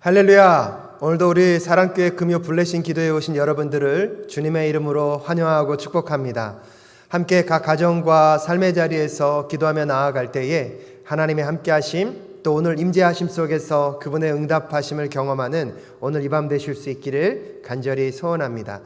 할렐루야! 오늘도 우리 사랑교회 금요 블레싱 기도에 오신 여러분들을 주님의 이름으로 환영하고 축복합니다. 함께 각 가정과 삶의 자리에서 기도하며 나아갈 때에 하나님의 함께하심, 또 오늘 임재하심 속에서 그분의 응답하심을 경험하는 오늘 이 밤 되실 수 있기를 간절히 소원합니다.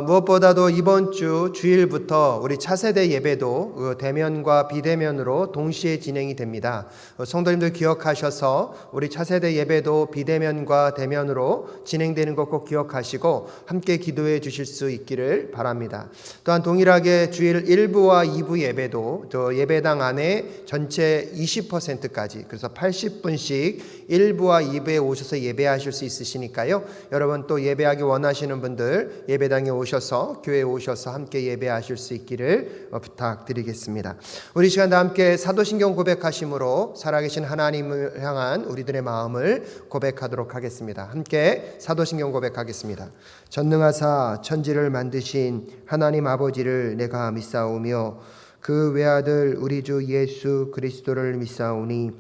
무엇보다도 이번 주 주일부터 우리 차세대 예배도 대면과 비대면으로 동시에 진행이 됩니다. 성도님들 기억하셔서 우리 차세대 예배도 비대면과 대면으로 진행되는 것 꼭 기억하시고 함께 기도해 주실 수 있기를 바랍니다. 또한 동일하게 주일 1부와 2부 예배도 저 예배당 안에 전체 20%까지 그래서 80분씩 1부와 2부에 오셔서 예배하실 수 있으시니까요. 여러분 또 예배하기 원하시는 분들 예배당에 오셔서 교회에 오셔서 함께 예배하실 수 있기를 부탁드리겠습니다. 우리 시간 다 함께 사도신경 고백하심으로 살아계신 하나님을 향한 우리들의 마음을 고백하도록 하겠습니다. 함께 사도신경 고백하겠습니다. 전능하사 천지를 만드신 하나님 아버지를 내가 믿사오며 그 외아들 우리 주 예수 그리스도를 믿사오니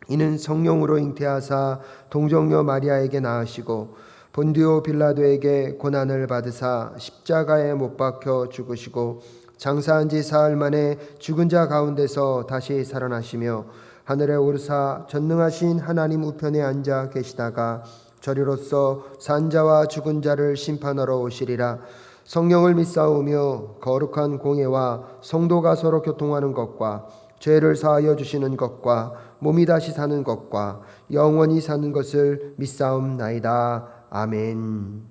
이는 성령으로 잉태하사 동정녀 마리아에게 낳으시고 본디오 빌라도에게 고난을 받으사 십자가에 못 박혀 죽으시고 장사한 지 사흘 만에 죽은 자 가운데서 다시 살아나시며 하늘에 오르사 전능하신 하나님 우편에 앉아 계시다가 저리로서 산 자와 죽은 자를 심판하러 오시리라. 성령을 믿사오며 거룩한 공예와 성도가 서로 교통하는 것과 죄를 사하여 주시는 것과 몸이 다시 사는 것과 영원히 사는 것을 믿사옵나이다. 아멘.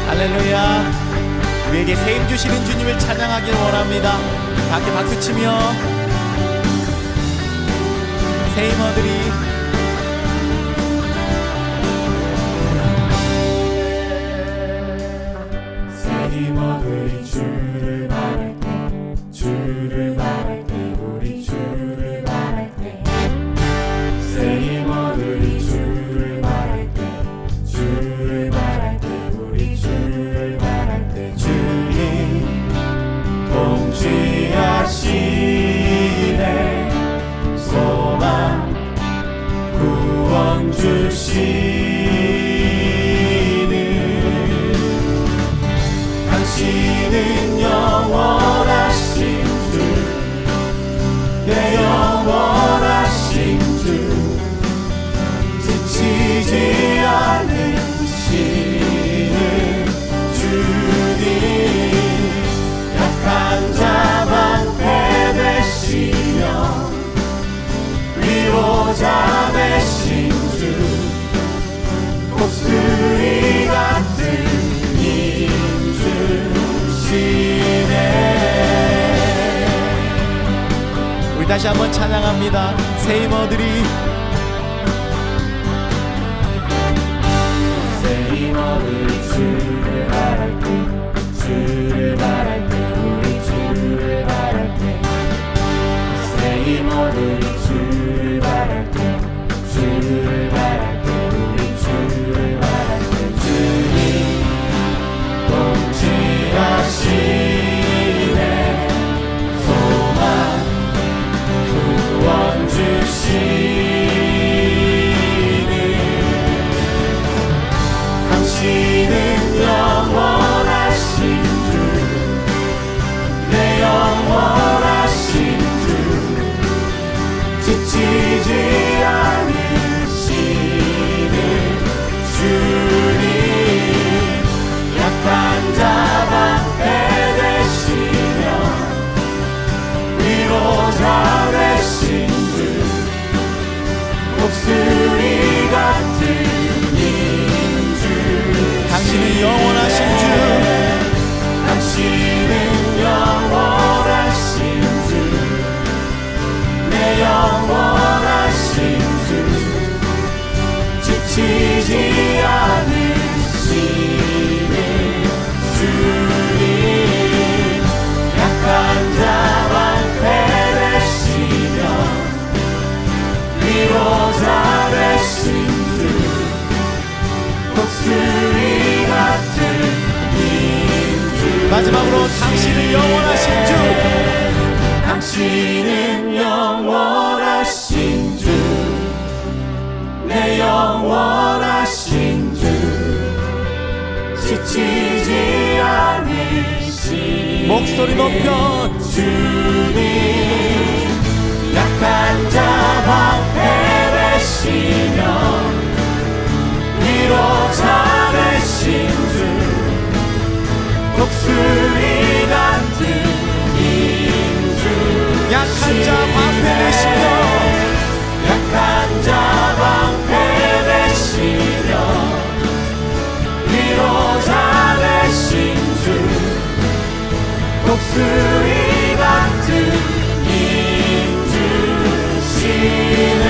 할렐루야. 우리에게 세임 주시는 주님을 찬양하길 원합니다. 함께 박수치며 세임어들이 주를 바랄 때 주를 바랄 때 우리 주를 바랄 때 세임어들이 주를 바랄 때 주를 바랄 때 우리 주를 바랄 때 주님 통치하시네 소망 구원 주시는 당신은 영원하신 주 내 영원하신 주 지치지 않으시는 주님 약한 자 방패 되시며 위로자 되신 주 목소리 같은 우리 다시 한번 찬양합니다. 세임어들이 주를 바랄 때 주를 바랄 때 우리 주를 바랄 때 세임어들이 주를 바랄 때 주를 바랄 때 우리 주를 바랄 때 주님 통치하시네 소망 구원 주시는 당신은 영원하신 주 내 영원하신 주 지치지 않으시는 주님 약한 자 방패 되시며 위로자 되신 주 목소리 같은 인주 당신은 영원하신 주 당신은 영원하신 주 내 영원하신 주 지치지 않으시는 주님 약한 자 방패 되시며 위로자 되신 주 목소리 같은 목소리 높여 주님 약한 자 방패 되시며 위로자 되신 주 독수리 같은 인주 약한 자 방패 되시며 약한 자 방패 되시며 위로자 되신 주 독수리 같은 인주시네.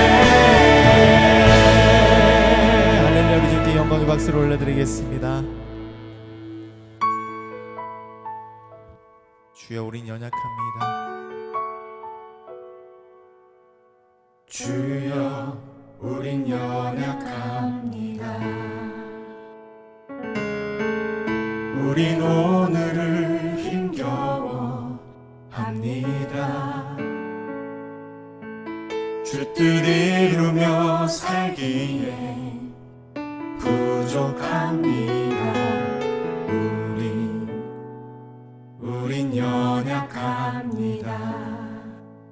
할렐루야. 우리 주님께 영광의 박수를 올려드리겠습니다. 주여 우린 연약합니다. 주여 우린 연약합니다. 우린 오늘을 힘겨워 합니다. 주 뜻 이루며 살기에 부족합니다. 우린 연약합니다.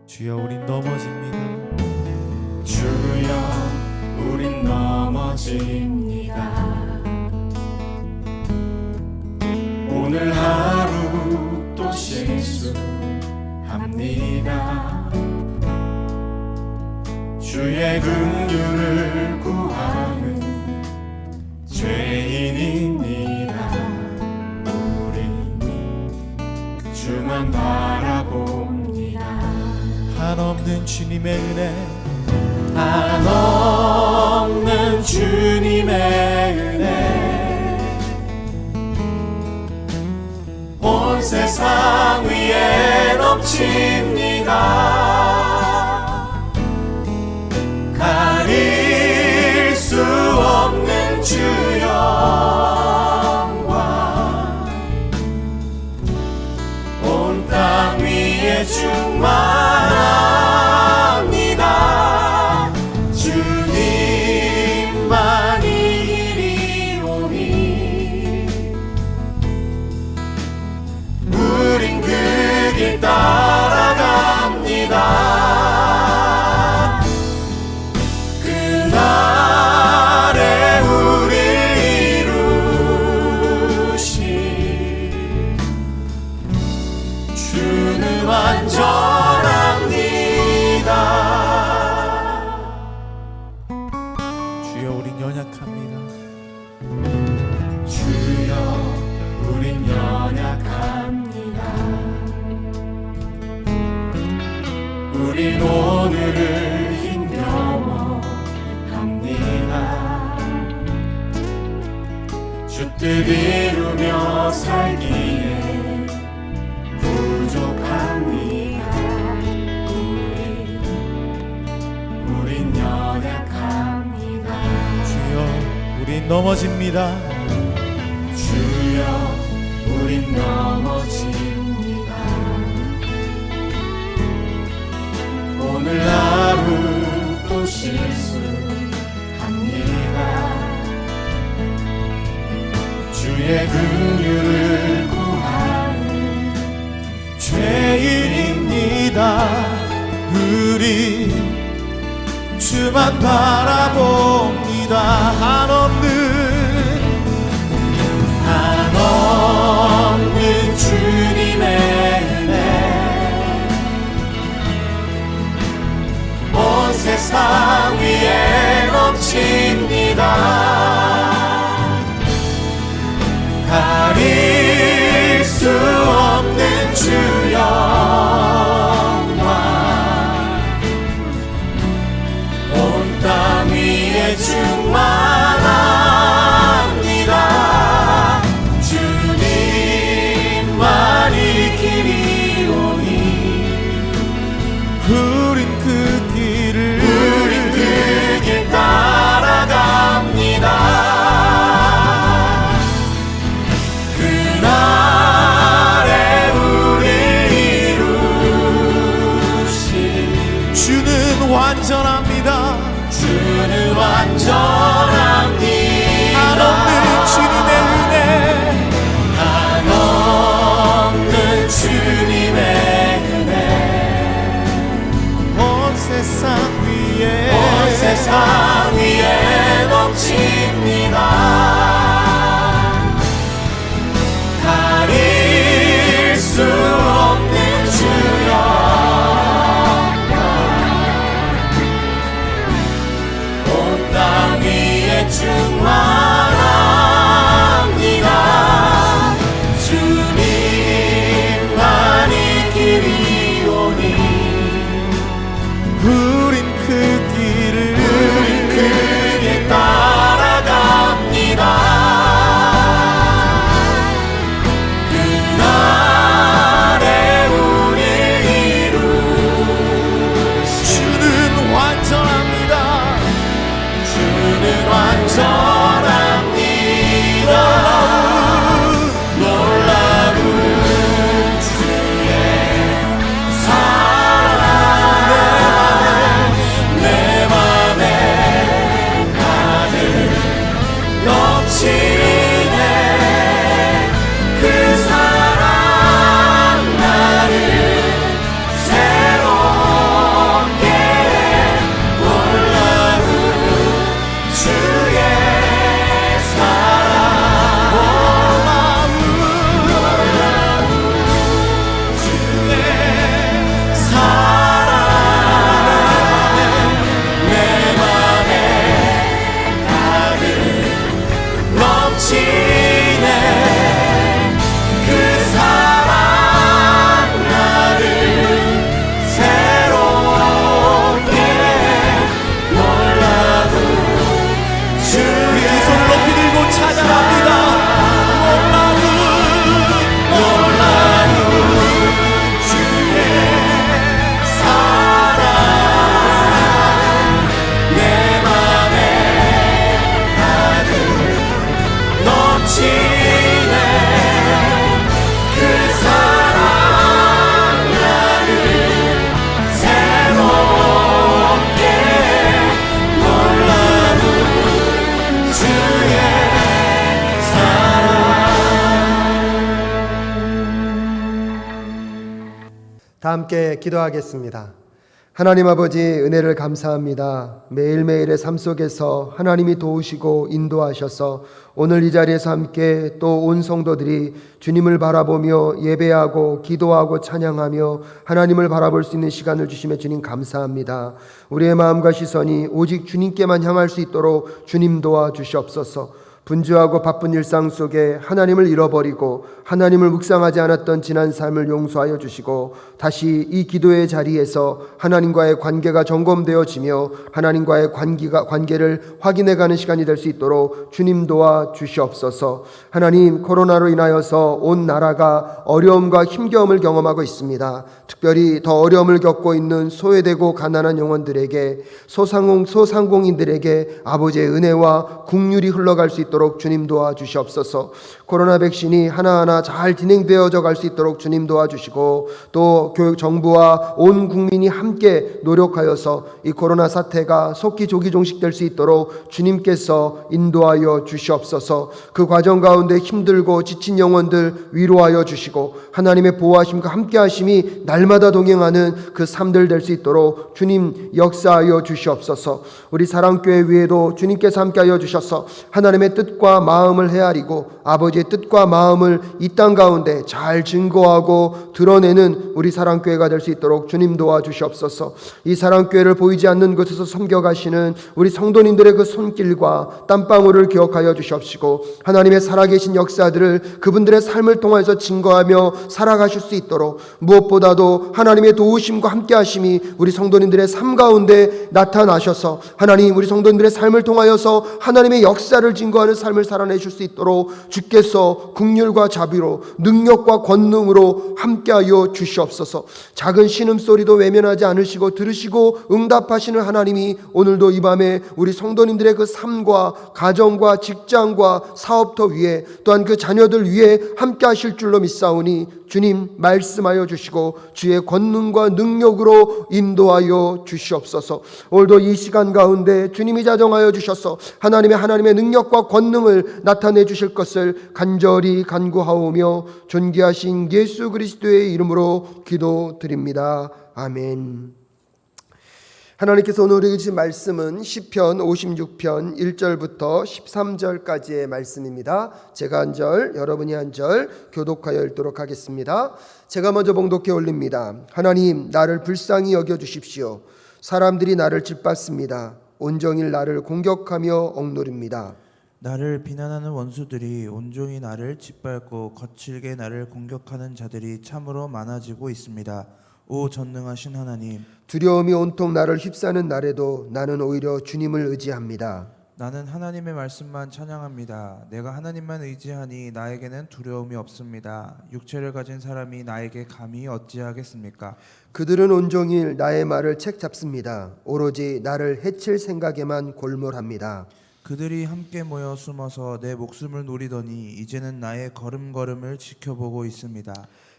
주여 우린 넘어집니다. 주여 우린 넘어집니다. 오늘 하루 또 실수합니다. 주의 긍휼을 구하는 죄인입니다. 우린 주만 바라봅니다. 한없는 주님의 은혜 한없는 주님의 은혜 온 세상 위에 넘칩니다. 가릴 수 없는 주 영광 온 땅 위에 충만합니다. 주님만이 이리오니 우린 그 길 따라갑니다. 그날에 우릴 이루실 주는 완전합니다. 주여 우린 연약합니다. 주여 우린 연약합니다. 우린 오늘을 힘겨워 합니다. 주 뜻 이루며 살기에 부족합니다. 우린 연약합니다. 주여 우린 넘어집니다. 주여 우린 넘어집니다. 오늘 하루 또 실수합니다. 주의 긍휼을 구하는 죄인입니다. 우리 주만 바라봅니다. 한없는 주님의 은혜 온 세상 위에 넘칩니다. 가릴 수 없는 주 영광 온 땅 위에 충만합니다. 주님만이 길이오니 우린 그 길을 우린 그 길 따라갑니다. 그날에 우릴 이루실 주는 완전합니다. 주는 완전합니다. 한없는 주님의 은혜 한없는 주님의 다 함께 기도하겠습니다. 하나님 아버지, 은혜를 감사합니다. 매일매일의 삶 속에서 하나님이 도우시고 인도하셔서 오늘 이 자리에서 함께 또 온 성도들이 주님을 바라보며 예배하고 기도하고 찬양하며 하나님을 바라볼 수 있는 시간을 주시며 주님 감사합니다. 우리의 마음과 시선이 오직 주님께만 향할 수 있도록 주님 도와주시옵소서. 분주하고 바쁜 일상 속에 하나님을 잃어버리고 하나님을 묵상하지 않았던 지난 삶을 용서하여 주시고 다시 이 기도의 자리에서 하나님과의 관계가 점검되어지며 하나님과의 관계를 확인해가는 시간이 될 수 있도록 주님 도와 주시옵소서. 하나님, 코로나로 인하여서 온 나라가 어려움과 힘겨움을 경험하고 있습니다. 특별히 더 어려움을 겪고 있는 소외되고 가난한 영혼들에게, 소상공인들에게 아버지의 은혜와 긍휼이 흘러갈 수 있도록 주님 도와주시옵소서. 코로나 백신이 하나하나 잘 진행되어져 갈 수 있도록 주님 도와주시고 또 교육 정부와 온 국민이 함께 노력하여서 이 코로나 사태가 속히 조기 종식될 수 있도록 주님께서 인도하여 주시옵소서. 그 과정 가운데 힘들고 지친 영혼들 위로하여 주시고 하나님의 보호하심과 함께하심이 날마다 동행하는 그 삶들 될 수 있도록 주님 역사하여 주시옵소서. 우리 사랑교회 위에도 주님께서 함께하여 주셔서 하나님의 뜻과 마음을 헤아리고 아버지의 뜻과 마음을 이 땅 가운데 잘 증거하고 드러내는 우리 사랑교회가 될 수 있도록 주님 도와주시옵소서. 이 사랑교회를 보이지 않는 곳에서 섬겨가시는 우리 성도님들의 그 손길과 땀방울을 기억하여 주시옵시고 하나님의 살아계신 역사들을 그분들의 삶을 통해서 증거하며 살아가실 수 있도록 무엇보다도 하나님의 도우심과 함께하심이 우리 성도님들의 삶 가운데 나타나셔서 하나님, 우리 성도님들의 삶을 통하여서 하나님의 역사를 증거하는 삶을 살아내실 수 있도록 주께서 긍휼과 자비로 능력과 권능으로 함께하여 주시옵소서. 작은 신음소리도 외면하지 않으시고 들으시고 응답하시는 하나님이 오늘도 이 밤에 우리 성도님들의 그 삶과 가정과 직장과 사업터 위에 또한 그 자녀들 위에 함께하실 줄로 믿사오니 주님 말씀하여 주시고 주의 권능과 능력으로 인도하여 주시옵소서. 오늘도 이 시간 가운데 주님이 자정하여 주셔서 하나님의 능력과 권능을 나타내 주실 것을 간절히 간구하오며 존귀하신 예수 그리스도의 이름으로 기도드립니다. 아멘. 하나님께서 오늘 우리에게 주신 말씀은 시편 56편 1절부터 13절까지의 말씀입니다. 제가 한 절, 여러분이 한 절 교독하여 읽도록 하겠습니다. 제가 먼저 봉독해 올립니다. 하나님, 나를 불쌍히 여겨주십시오. 사람들이 나를 짓밟습니다. 온종일 나를 공격하며 억누릅니다. 나를 비난하는 원수들이 온종일 나를 짓밟고 거칠게 나를 공격하는 자들이 참으로 많아지고 있습니다. 오 전능하신 하나님, 두려움이 온통 나를 휩싸는 날에도 나는 오히려 주님을 의지합니다. 나는 하나님의 말씀만 찬양합니다. 내가 하나님만 의지하니 나에게는 두려움이 없습니다. 육체를 가진 사람이 나에게 감히 어찌하겠습니까? 그들은 온종일 나의 말을 책잡습니다. 오로지 나를 해칠 생각에만 골몰합니다. 그들이 함께 모여 숨어서 내 목숨을 노리더니 이제는 나의 걸음걸음을 지켜보고 있습니다.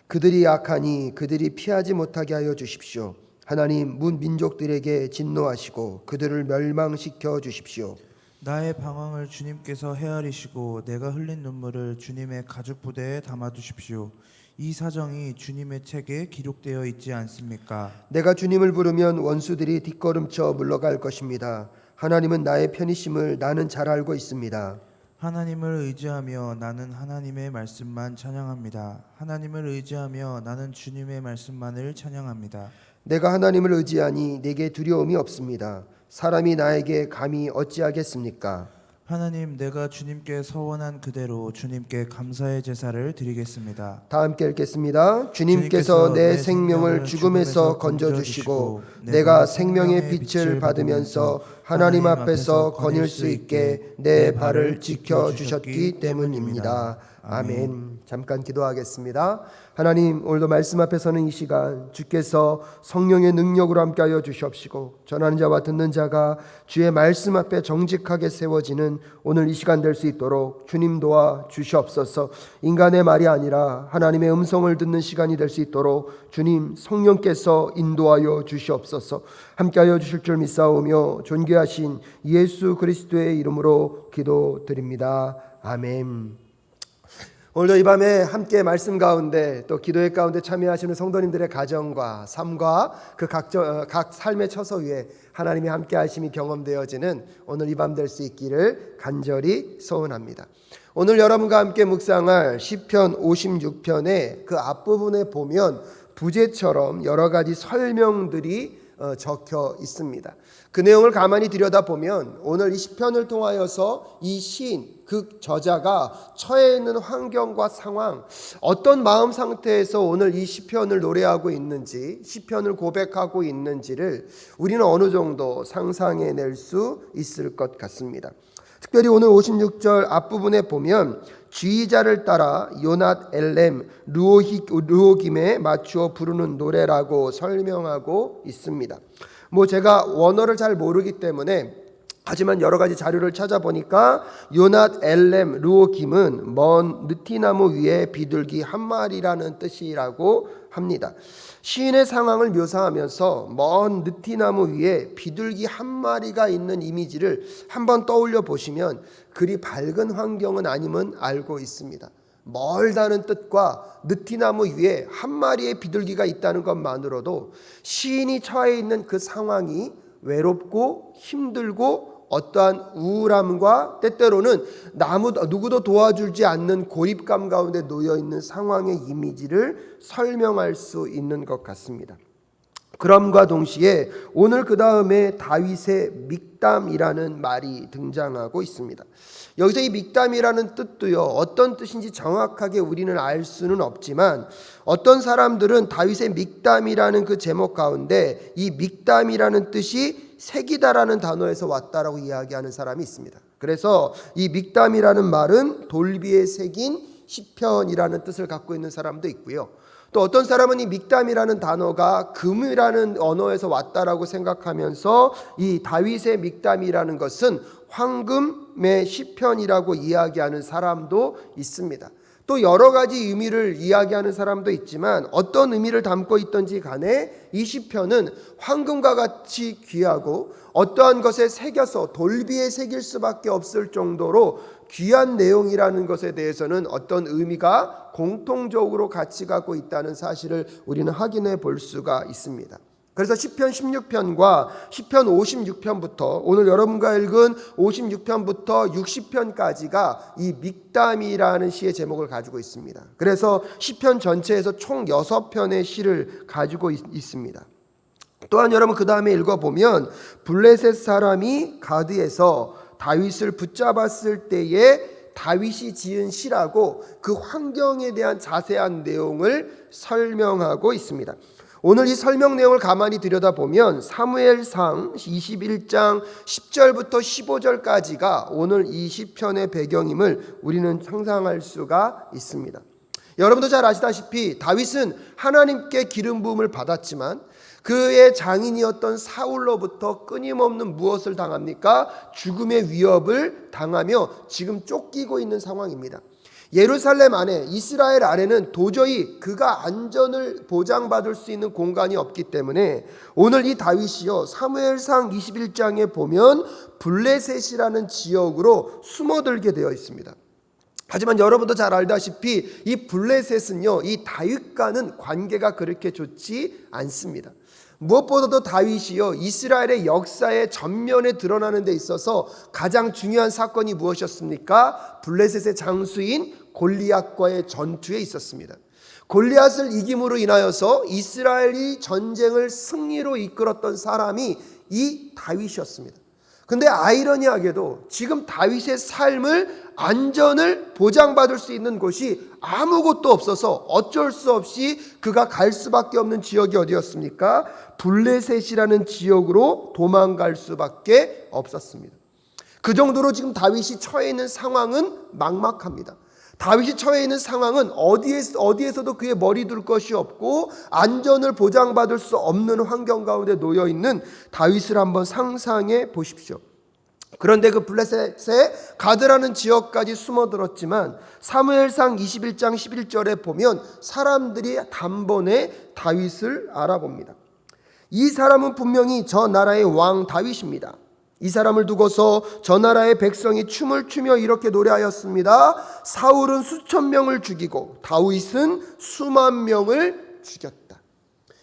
그들이 약하니 그들이 피하지 못하게 하여 주십시오. 하나님, 문 민족들에게 진노하시고 그들을 멸망시켜 주십시오. 나의 방황을 주님께서 헤아리시고 내가 흘린 눈물을 주님의 가죽 부대에 담아두십시오. 이 사정이 주님의 책에 기록되어 있지 않습니까? 내가 주님을 부르면 원수들이 뒷걸음쳐 물러갈 것입니다. 하나님은 나의 편이심을 나는 잘 알고 있습니다. 하나님을 의지하며 나는 하나님의 말씀만 찬양합니다. 하나님을 의지하며 나는 주님의 말씀만을 찬양합니다. 내가 하나님을 의지하니 내게 두려움이 없습니다. 사람이 나에게 감히 어찌하겠습니까? 하나님, 내가 주님께 서원한 그대로 주님께 감사의 제사를 드리겠습니다. 다 함께 읽겠습니다. 주님께서 내 생명을 죽음에서 건져주시고 내가 생명의 빛을 받으면서 하나님 앞에서 거닐 수 있게 내 발을 지켜주셨기 때문입니다. 아멘. 잠깐 기도하겠습니다. 하나님, 오늘도 말씀 앞에 서는 이 시간 주께서 성령의 능력으로 함께하여 주시옵시고 전하는 자와 듣는 자가 주의 말씀 앞에 정직하게 세워지는 오늘 이 시간 될 수 있도록 주님 도와 주시옵소서. 인간의 말이 아니라 하나님의 음성을 듣는 시간이 될 수 있도록 주님 성령께서 인도하여 주시옵소서. 함께하여 주실 줄 믿사오며 존귀하신 예수 그리스도의 이름으로 기도드립니다. 아멘. 오늘도 이 밤에 함께 말씀 가운데 또 기도회 가운데 참여하시는 성도님들의 가정과 삶과 그 각 삶의 처소 위에 하나님이 함께 하심이 경험되어지는 오늘 이 밤 될 수 있기를 간절히 소원합니다. 오늘 여러분과 함께 묵상할 시편 56편의 그 앞부분에 보면 부제처럼 여러 가지 설명들이 적혀 있습니다. 그 내용을 가만히 들여다보면 오늘 이 시편을 통하여서 이 시인, 그 저자가 처해 있는 환경과 상황, 어떤 마음 상태에서 오늘 이 시편을 노래하고 있는지, 시편을 고백하고 있는지를 우리는 어느 정도 상상해낼 수 있을 것 같습니다. 특별히 오늘 56절 앞부분에 보면 지휘자를 따라 요낫 엘렘 르호김에 맞추어 부르는 노래라고 설명하고 있습니다. 제가 원어를 잘 모르기 때문에 하지만 여러 가지 자료를 찾아보니까 요낫 엘렘 르호김은 먼 느티나무 위에 비둘기 한 마리라는 뜻이라고 합니다. 시인의 상황을 묘사하면서 먼 느티나무 위에 비둘기 한 마리가 있는 이미지를 한번 떠올려 보시면 그리 밝은 환경은 아님은 알고 있습니다. 멀다는 뜻과 느티나무 위에 한 마리의 비둘기가 있다는 것만으로도 시인이 처해 있는 그 상황이 외롭고 힘들고 어떠한 우울함과 때때로는 누구도 도와주지 않는 고립감 가운데 놓여있는 상황의 이미지를 설명할 수 있는 것 같습니다. 그럼과 동시에 오늘 그 다음에 다윗의 믹담이라는 말이 등장하고 있습니다. 여기서 이 믹담이라는 뜻도요, 어떤 뜻인지 정확하게 우리는 알 수는 없지만 어떤 사람들은 다윗의 믹담이라는 그 제목 가운데 이 믹담이라는 뜻이 새기다라는 단어에서 왔다라고 이야기하는 사람이 있습니다. 그래서 이 믹담이라는 말은 돌비에 새긴 시편이라는 뜻을 갖고 있는 사람도 있고요. 또 어떤 사람은 이 믹담이라는 단어가 금이라는 언어에서 왔다라고 생각하면서 이 다윗의 믹담이라는 것은 황금의 시편이라고 이야기하는 사람도 있습니다. 또 여러 가지 의미를 이야기하는 사람도 있지만 어떤 의미를 담고 있던지 간에 이 시편은 황금과 같이 귀하고 어떠한 것에 새겨서 돌비에 새길 수밖에 없을 정도로 귀한 내용이라는 것에 대해서는 어떤 의미가 공통적으로 같이 갖고 있다는 사실을 우리는 확인해 볼 수가 있습니다. 그래서 시편 16편과 시편 56편부터 오늘 여러분과 읽은 56편부터 60편까지가 이 믹담이라는 시의 제목을 가지고 있습니다. 그래서 시편 전체에서 총 6편의 시를 가지고 있습니다. 또한 여러분 그 다음에 읽어보면 블레셋 사람이 가드에서 다윗을 붙잡았을 때에 다윗이 지은 시라고 그 환경에 대한 자세한 내용을 설명하고 있습니다. 오늘 이 설명 내용을 가만히 들여다보면 사무엘상 21장 10절부터 15절까지가 오늘 이 시편의 배경임을 우리는 상상할 수가 있습니다. 여러분도 잘 아시다시피 다윗은 하나님께 기름 부음을 받았지만 그의 장인이었던 사울로부터 끊임없는 무엇을 당합니까? 죽음의 위협을 당하며 지금 쫓기고 있는 상황입니다. 예루살렘 안에, 이스라엘 안에는 도저히 그가 안전을 보장받을 수 있는 공간이 없기 때문에 오늘 이 다윗이요, 사무엘상 21장에 보면 블레셋이라는 지역으로 숨어들게 되어 있습니다. 하지만 여러분도 잘 알다시피 이 블레셋은요, 이 다윗과는 관계가 그렇게 좋지 않습니다. 무엇보다도 다윗이요, 이스라엘의 역사의 전면에 드러나는 데 있어서 가장 중요한 사건이 무엇이었습니까? 블레셋의 장수인 골리앗과의 전투에 있었습니다. 골리앗을 이김으로 인하여서 이스라엘이 전쟁을 승리로 이끌었던 사람이 이 다윗이었습니다. 근데 아이러니하게도 지금 다윗의 삶을 안전을 보장받을 수 있는 곳이 아무것도 없어서 어쩔 수 없이 그가 갈 수밖에 없는 지역이 어디였습니까? 블레셋이라는 지역으로 도망갈 수밖에 없었습니다. 그 정도로 지금 다윗이 처해 있는 상황은 막막합니다. 다윗이 처해 있는 상황은 어디에서도 그의 머리 둘 것이 없고 안전을 보장받을 수 없는 환경 가운데 놓여 있는 다윗을 한번 상상해 보십시오. 그런데 그 블레셋의 가드라는 지역까지 숨어들었지만 사무엘상 21장 11절에 보면 사람들이 단번에 다윗을 알아봅니다. 이 사람은 분명히 저 나라의 왕 다윗입니다. 이 사람을 두고서 저 나라의 백성이 춤을 추며 이렇게 노래하였습니다. 사울은 수천 명을 죽이고 다윗은 수만 명을 죽였다.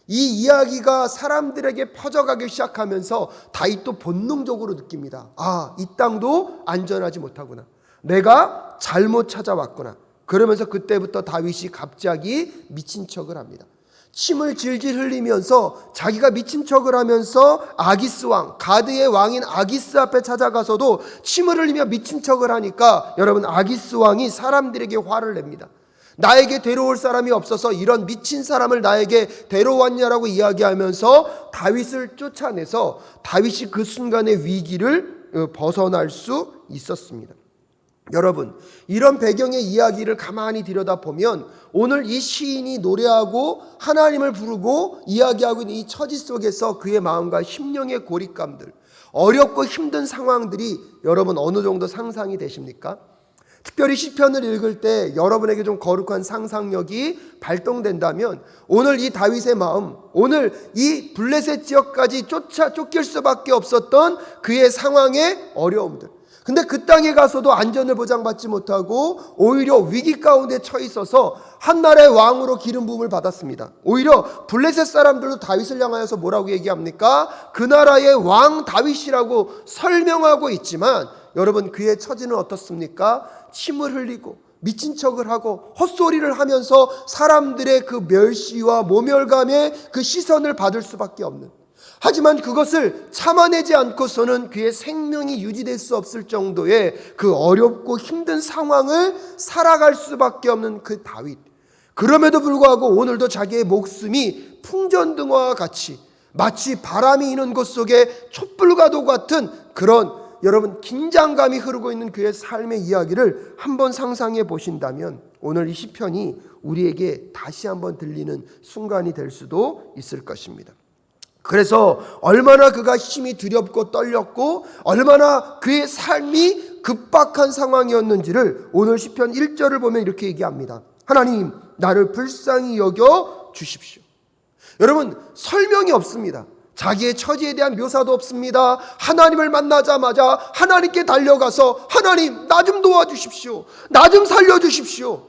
이 이야기가 사람들에게 퍼져가기 시작하면서 다윗도 본능적으로 느낍니다. 아, 이 땅도 안전하지 못하구나. 내가 잘못 찾아왔구나. 그러면서 그때부터 다윗이 갑자기 미친 척을 합니다. 침을 질질 흘리면서 자기가 미친 척을 하면서 아기스 왕, 가드의 왕인 아기스 앞에 찾아가서도 침을 흘리며 미친 척을 하니까 여러분, 아기스 왕이 사람들에게 화를 냅니다. 나에게 데려올 사람이 없어서 이런 미친 사람을 나에게 데려왔냐라고 이야기하면서 다윗을 쫓아내서 다윗이 그 순간의 위기를 벗어날 수 있었습니다. 여러분, 이런 배경의 이야기를 가만히 들여다보면 오늘 이 시인이 노래하고 하나님을 부르고 이야기하고 있는 이 처지 속에서 그의 마음과 심령의 고립감들, 어렵고 힘든 상황들이 여러분 어느 정도 상상이 되십니까? 특별히 시편을 읽을 때 여러분에게 좀 거룩한 상상력이 발동된다면 오늘 이 다윗의 마음, 오늘 이 블레셋 지역까지 쫓길 수밖에 없었던 그의 상황의 어려움들, 근데 그 땅에 가서도 안전을 보장받지 못하고 오히려 위기 가운데 처해 있어서 한 나라의 왕으로 기름 부음을 받았습니다. 오히려 블레셋 사람들도 다윗을 향하여서 뭐라고 얘기합니까? 그 나라의 왕 다윗이라고 설명하고 있지만 여러분, 그의 처지는 어떻습니까? 침을 흘리고 미친 척을 하고 헛소리를 하면서 사람들의 그 멸시와 모멸감의 그 시선을 받을 수밖에 없는, 하지만 그것을 참아내지 않고서는 그의 생명이 유지될 수 없을 정도의 그 어렵고 힘든 상황을 살아갈 수밖에 없는 그 다윗. 그럼에도 불구하고 오늘도 자기의 목숨이 풍전등화와 같이 마치 바람이 이는 곳 속에 촛불과도 같은 그런 여러분 긴장감이 흐르고 있는 그의 삶의 이야기를 한번 상상해 보신다면 오늘 이 시편이 우리에게 다시 한번 들리는 순간이 될 수도 있을 것입니다. 그래서 얼마나 그가 힘이 두렵고 떨렸고 얼마나 그의 삶이 급박한 상황이었는지를 오늘 시편 1절을 보면 이렇게 얘기합니다. 하나님, 나를 불쌍히 여겨 주십시오. 여러분, 설명이 없습니다. 자기의 처지에 대한 묘사도 없습니다. 하나님을 만나자마자 하나님께 달려가서 하나님, 나 좀 도와주십시오. 나 좀 살려주십시오.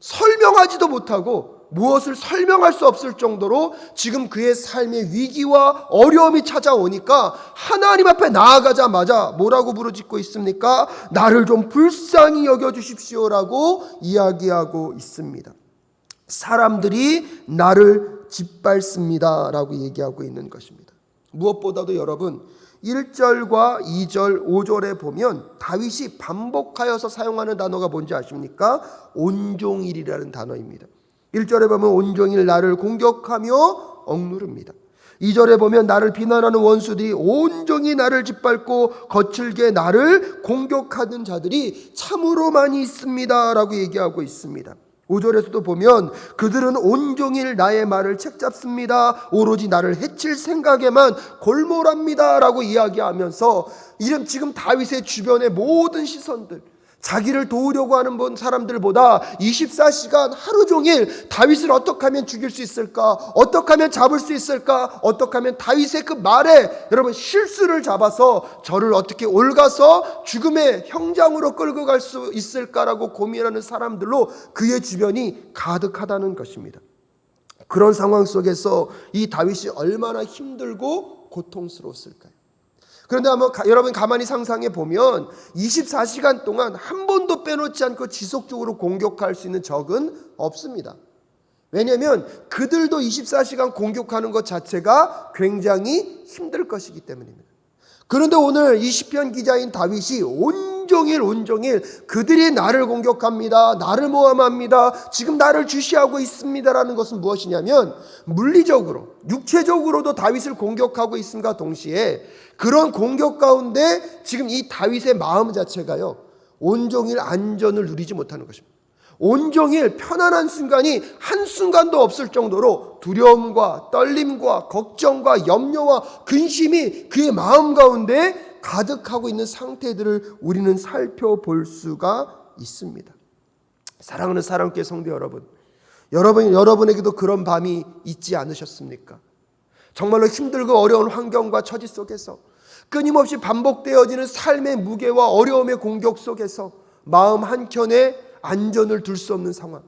설명하지도 못하고 무엇을 설명할 수 없을 정도로 지금 그의 삶의 위기와 어려움이 찾아오니까 하나님 앞에 나아가자마자 뭐라고 부르짖고 있습니까? 나를 좀 불쌍히 여겨주십시오라고 이야기하고 있습니다. 사람들이 나를 짓밟습니다 라고 얘기하고 있는 것입니다. 무엇보다도 여러분, 1절과 2절, 5절에 보면 다윗이 반복하여서 사용하는 단어가 뭔지 아십니까? 온종일이라는 단어입니다. 1절에 보면 온종일 나를 공격하며 억누릅니다. 2절에 보면 나를 비난하는 원수들이 온종일 나를 짓밟고 거칠게 나를 공격하는 자들이 참으로 많이 있습니다 라고 얘기하고 있습니다. 5절에서도 보면 그들은 온종일 나의 말을 책잡습니다. 오로지 나를 해칠 생각에만 골몰합니다 라고 이야기하면서 지금 다윗의 주변의 모든 시선들, 자기를 도우려고 하는 사람들보다 24시간 하루 종일 다윗을 어떻게 하면 죽일 수 있을까? 어떻게 하면 잡을 수 있을까? 어떻게 하면 다윗의 그 말에 여러분 실수를 잡아서 저를 어떻게 옮가서 죽음의 형장으로 끌고 갈 수 있을까라고 고민하는 사람들로 그의 주변이 가득하다는 것입니다. 그런 상황 속에서 이 다윗이 얼마나 힘들고 고통스러웠을까요? 그런데 한번 여러분 가만히 상상해 보면 24시간 동안 한 번도 빼놓지 않고 지속적으로 공격할 수 있는 적은 없습니다. 왜냐하면 그들도 24시간 공격하는 것 자체가 굉장히 힘들 것이기 때문입니다. 그런데 오늘 이 시편 기자인 다윗이 온종일 그들이 나를 공격합니다. 나를 모함합니다. 지금 나를 주시하고 있습니다라는 것은 무엇이냐면 물리적으로, 육체적으로도 다윗을 공격하고 있음과 동시에 그런 공격 가운데 지금 이 다윗의 마음 자체가요, 온종일 안전을 누리지 못하는 것입니다. 온종일 편안한 순간이 한순간도 없을 정도로 두려움과 떨림과 걱정과 염려와 근심이 그의 마음 가운데 가득하고 있는 상태들을 우리는 살펴볼 수가 있습니다. 사랑하는 사랑교회 성도 여러분, 여러분에게도 그런 밤이 있지 않으셨습니까? 정말로 힘들고 어려운 환경과 처지 속에서 끊임없이 반복되어지는 삶의 무게와 어려움의 공격 속에서 마음 한켠에 안전을 둘 수 없는 상황,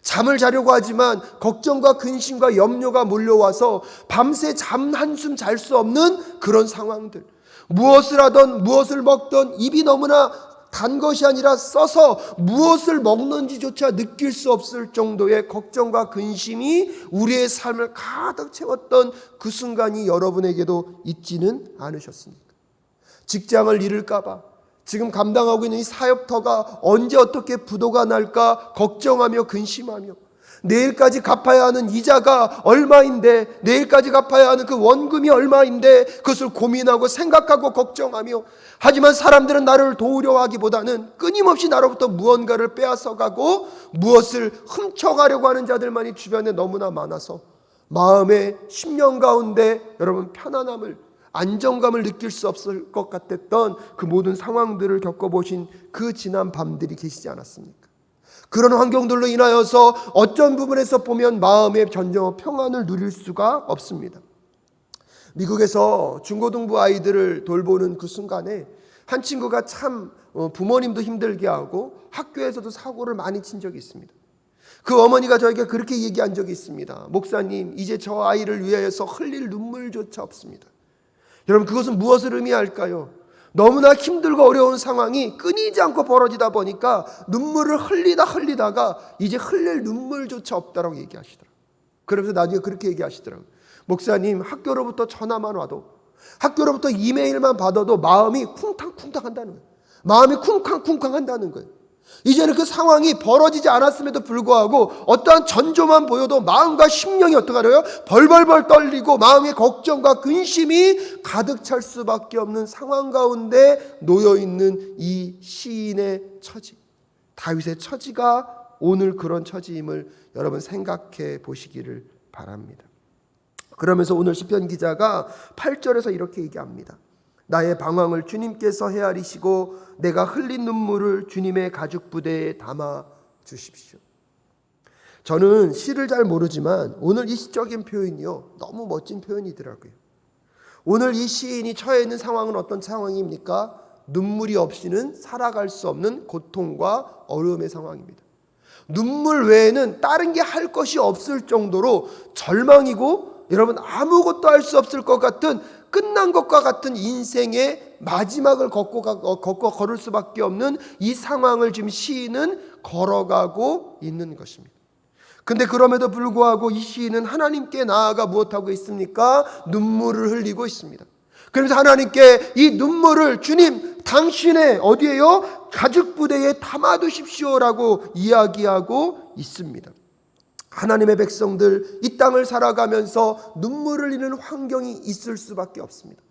잠을 자려고 하지만 걱정과 근심과 염려가 몰려와서 밤새 잠 한숨 잘 수 없는 그런 상황들, 무엇을 하던 무엇을 먹던 입이 너무나 단 것이 아니라 써서 무엇을 먹는지조차 느낄 수 없을 정도의 걱정과 근심이 우리의 삶을 가득 채웠던 그 순간이 여러분에게도 있지는 않으셨습니까? 직장을 잃을까봐, 지금 감당하고 있는 이 사역터가 언제 어떻게 부도가 날까 걱정하며 근심하며, 내일까지 갚아야 하는 이자가 얼마인데, 내일까지 갚아야 하는 그 원금이 얼마인데 그것을 고민하고 생각하고 걱정하며, 하지만 사람들은 나를 도우려 하기보다는 끊임없이 나로부터 무언가를 빼앗아가고 무엇을 훔쳐가려고 하는 자들만이 주변에 너무나 많아서 마음의 심령 가운데 여러분 편안함을, 안정감을 느낄 수 없을 것 같았던 그 모든 상황들을 겪어보신 그 지난 밤들이 계시지 않았습니까? 그런 환경들로 인하여서 어떤 부분에서 보면 마음의 전정한 평안을 누릴 수가 없습니다. 미국에서 중고등부 아이들을 돌보는 그 순간에 한 친구가 참 부모님도 힘들게 하고 학교에서도 사고를 많이 친 적이 있습니다. 그 어머니가 저에게 그렇게 얘기한 적이 있습니다. 목사님, 이제 저 아이를 위하여서 흘릴 눈물조차 없습니다. 여러분, 그것은 무엇을 의미할까요? 너무나 힘들고 어려운 상황이 끊이지 않고 벌어지다 보니까 눈물을 흘리다가 이제 흘릴 눈물조차 없다라고 얘기하시더라고요. 그러면서 나중에 그렇게 얘기하시더라고요. 목사님, 학교로부터 전화만 와도, 학교로부터 이메일만 받아도 마음이 쿵탕쿵탕 한다는 거예요. 마음이 쿵쾅쿵쾅 한다는 거예요. 이제는 그 상황이 벌어지지 않았음에도 불구하고 어떠한 전조만 보여도 마음과 심령이 어떡하래요? 벌벌벌 떨리고 마음의 걱정과 근심이 가득 찰 수밖에 없는 상황 가운데 놓여있는 이 시인의 처지, 다윗의 처지가 오늘 그런 처지임을 여러분 생각해 보시기를 바랍니다. 그러면서 오늘 시편 기자가 8절에서 이렇게 얘기합니다. 나의 방황을 주님께서 헤아리시고 내가 흘린 눈물을 주님의 가죽 부대에 담아 주십시오. 저는 시를 잘 모르지만 오늘 이 시적인 표현이요, 너무 멋진 표현이더라고요. 오늘 이 시인이 처해 있는 상황은 어떤 상황입니까? 눈물이 없이는 살아갈 수 없는 고통과 어려움의 상황입니다. 눈물 외에는 다른 게 할 것이 없을 정도로 절망이고, 여러분 아무것도 할 수 없을 것 같은, 끝난 것과 같은 인생의 마지막을 걷고 걸을 수밖에 없는 이 상황을 지금 시인은 걸어가고 있는 것입니다. 근데 그럼에도 불구하고 이 시인은 하나님께 나아가 무엇하고 있습니까? 눈물을 흘리고 있습니다. 그래서 하나님께 이 눈물을 주님, 당신의 어디에요? 가죽 부대에 담아두십시오라고 이야기하고 있습니다. 하나님의 백성들, 이 땅을 살아가면서 눈물을 흘리는 환경이 있을 수밖에 없습니다.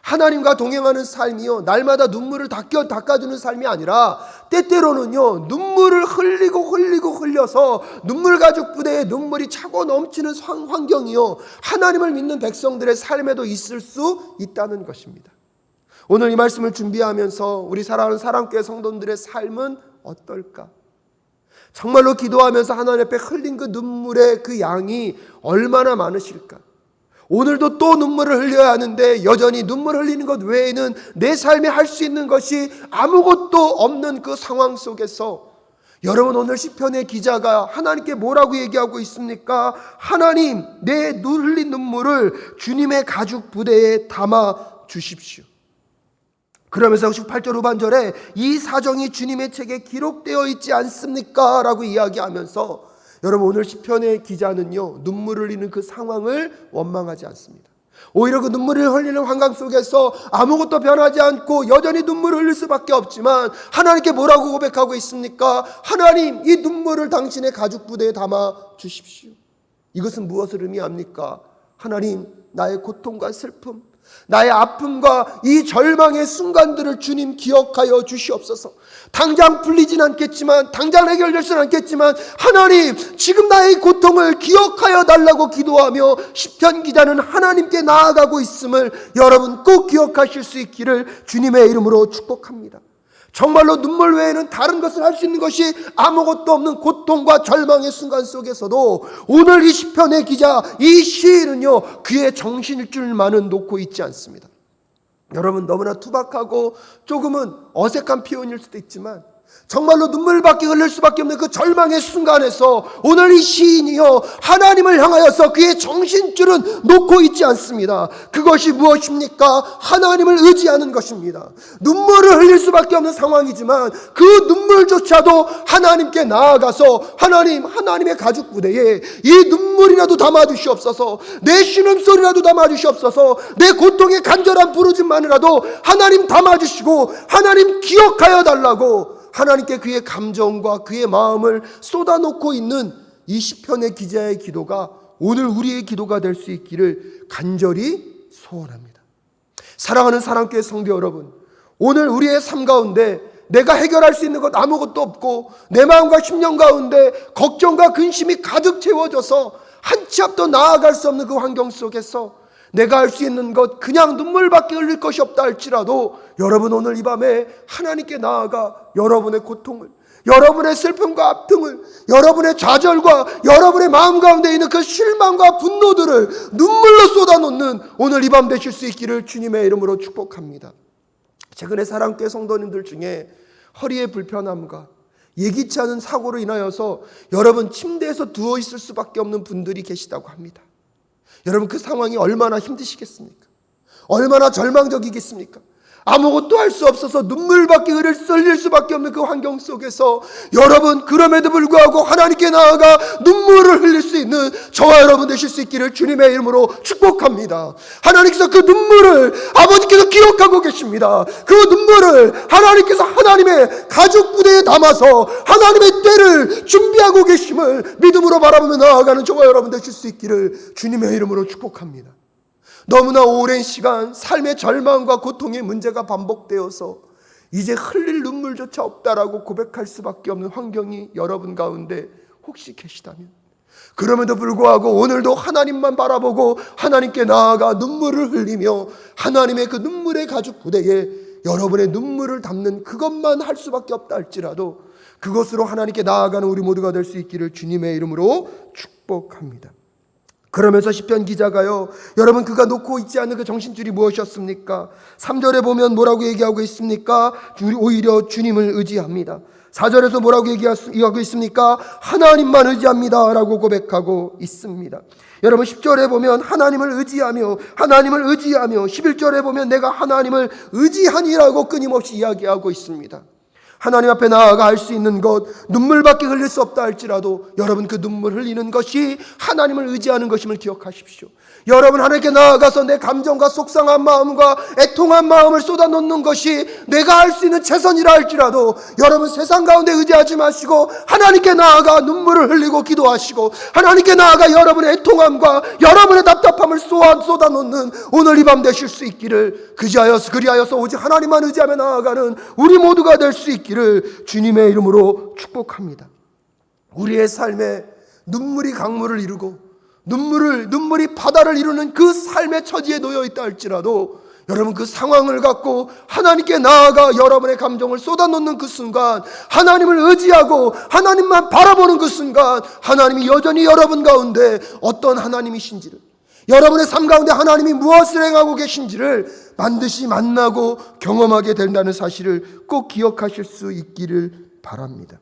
하나님과 동행하는 삶이요, 날마다 눈물을 닦아주는 삶이 아니라 때때로는요, 눈물을 흘려서 눈물 가죽 부대에 눈물이 차고 넘치는 환경이요, 하나님을 믿는 백성들의 삶에도 있을 수 있다는 것입니다. 오늘 이 말씀을 준비하면서 우리 사랑하는 사랑교회 성도들의 삶은 어떨까? 정말로 기도하면서 하나님 앞에 흘린 그 눈물의 그 양이 얼마나 많으실까? 오늘도 또 눈물을 흘려야 하는데 여전히 눈물 흘리는 것 외에는 내 삶에 할 수 있는 것이 아무것도 없는 그 상황 속에서 여러분, 오늘 시편의 기자가 하나님께 뭐라고 얘기하고 있습니까? 하나님, 내 흘린 눈물을 주님의 가죽 부대에 담아 주십시오. 그러면서 18절 후반절에 이 사정이 주님의 책에 기록되어 있지 않습니까? 라고 이야기하면서 여러분, 오늘 시편의 기자는요, 눈물을 흘리는 그 상황을 원망하지 않습니다. 오히려 그 눈물을 흘리는 환경 속에서 아무것도 변하지 않고 여전히 눈물을 흘릴 수밖에 없지만 하나님께 뭐라고 고백하고 있습니까? 하나님, 이 눈물을 당신의 가죽 부대에 담아 주십시오. 이것은 무엇을 의미합니까? 하나님, 나의 고통과 슬픔, 나의 아픔과 이 절망의 순간들을 주님 기억하여 주시옵소서. 당장 풀리진 않겠지만, 당장 해결되지는 않겠지만 하나님, 지금 나의 고통을 기억하여 달라고 기도하며 시편 기자는 하나님께 나아가고 있음을 여러분 꼭 기억하실 수 있기를 주님의 이름으로 축복합니다. 정말로 눈물 외에는 다른 것을 할 수 있는 것이 아무것도 없는 고통과 절망의 순간 속에서도 오늘 이 시편의 기자, 이 시인은요, 그의 정신줄만은 놓고 있지 않습니다. 여러분, 너무나 투박하고 조금은 어색한 표현일 수도 있지만 정말로 눈물밖에 흘릴 수밖에 없는 그 절망의 순간에서 오늘 이 시인이요, 하나님을 향하여서 그의 정신줄은 놓고 있지 않습니다. 그것이 무엇입니까? 하나님을 의지하는 것입니다. 눈물을 흘릴 수밖에 없는 상황이지만 그 눈물조차도 하나님께 나아가서 하나님의 가죽 부대에 이 눈물이라도 담아주시옵소서, 내 신음소리라도 담아주시옵소서, 내 고통의 간절한 부르짖만이라도 하나님 담아주시고 하나님 기억하여 달라고 하나님께 그의 감정과 그의 마음을 쏟아놓고 있는 이 시편의 기자의 기도가 오늘 우리의 기도가 될 수 있기를 간절히 소원합니다. 사랑하는 사랑교회 성도 여러분, 오늘 우리의 삶 가운데 내가 해결할 수 있는 것 아무것도 없고 내 마음과 심령 가운데 걱정과 근심이 가득 채워져서 한 치 앞도 나아갈 수 없는 그 환경 속에서 내가 할 수 있는 것 그냥 눈물밖에 흘릴 것이 없다 할지라도 여러분, 오늘 이 밤에 하나님께 나아가 여러분의 고통을, 여러분의 슬픔과 아픔을, 여러분의 좌절과 여러분의 마음 가운데 있는 그 실망과 분노들을 눈물로 쏟아놓는 오늘 이 밤 되실 수 있기를 주님의 이름으로 축복합니다. 최근에 사랑교회 성도님들 중에 허리의 불편함과 예기치 않은 사고로 인하여서 여러분 침대에서 누워 있을 수밖에 없는 분들이 계시다고 합니다. 여러분, 그 상황이 얼마나 힘드시겠습니까? 얼마나 절망적이겠습니까? 아무것도 할 수 없어서 눈물밖에 흘릴 수밖에 없는 그 환경 속에서 여러분, 그럼에도 불구하고 하나님께 나아가 눈물을 흘릴 수 있는 저와 여러분 되실 수 있기를 주님의 이름으로 축복합니다. 하나님께서 그 눈물을 아버지께서 기억하고 계십니다. 그 눈물을 하나님께서 하나님의 가죽 부대에 담아서 하나님의 때를 준비하고 계심을 믿음으로 바라보며 나아가는 저와 여러분 되실 수 있기를 주님의 이름으로 축복합니다. 너무나 오랜 시간 삶의 절망과 고통의 문제가 반복되어서 이제 흘릴 눈물조차 없다라고 고백할 수밖에 없는 환경이 여러분 가운데 혹시 계시다면, 그럼에도 불구하고 오늘도 하나님만 바라보고 하나님께 나아가 눈물을 흘리며 하나님의 그 눈물의 가죽 부대에 여러분의 눈물을 담는 그것만 할 수밖에 없다 할지라도 그것으로 하나님께 나아가는 우리 모두가 될 수 있기를 주님의 이름으로 축복합니다. 그러면서 시편 기자가요, 여러분, 그가 놓고 있지 않는 그 정신줄이 무엇이었습니까? 3절에 보면 뭐라고 얘기하고 있습니까? 오히려 주님을 의지합니다. 4절에서 뭐라고 얘기하고 있습니까? 하나님만 의지합니다 라고 고백하고 있습니다. 여러분, 10절에 보면 하나님을 의지하며 11절에 보면 내가 하나님을 의지하니라고 끊임없이 이야기하고 있습니다. 하나님 앞에 나아가 할 수 있는 것, 눈물밖에 흘릴 수 없다 할지라도 여러분, 그 눈물 흘리는 것이 하나님을 의지하는 것임을 기억하십시오. 여러분, 하나님께 나아가서 내 감정과 속상한 마음과 애통한 마음을 쏟아놓는 것이 내가 할 수 있는 최선이라 할지라도 여러분, 세상 가운데 의지하지 마시고 하나님께 나아가 눈물을 흘리고 기도하시고 하나님께 나아가 여러분의 애통함과 여러분의 답답함을 쏟아놓는 오늘 이 밤 되실 수 있기를, 그리하여서 오직 하나님만 의지하며 나아가는 우리 모두가 될 수 있기를 주님의 이름으로 축복합니다. 우리의 삶에 눈물이 강물을 이루고 눈물이 바다를 이루는 그 삶의 처지에 놓여 있다 할지라도 여러분, 그 상황을 갖고 하나님께 나아가 여러분의 감정을 쏟아놓는 그 순간, 하나님을 의지하고 하나님만 바라보는 그 순간, 하나님이 여전히 여러분 가운데 어떤 하나님이신지를, 여러분의 삶 가운데 하나님이 무엇을 행하고 계신지를 반드시 만나고 경험하게 된다는 사실을 꼭 기억하실 수 있기를 바랍니다.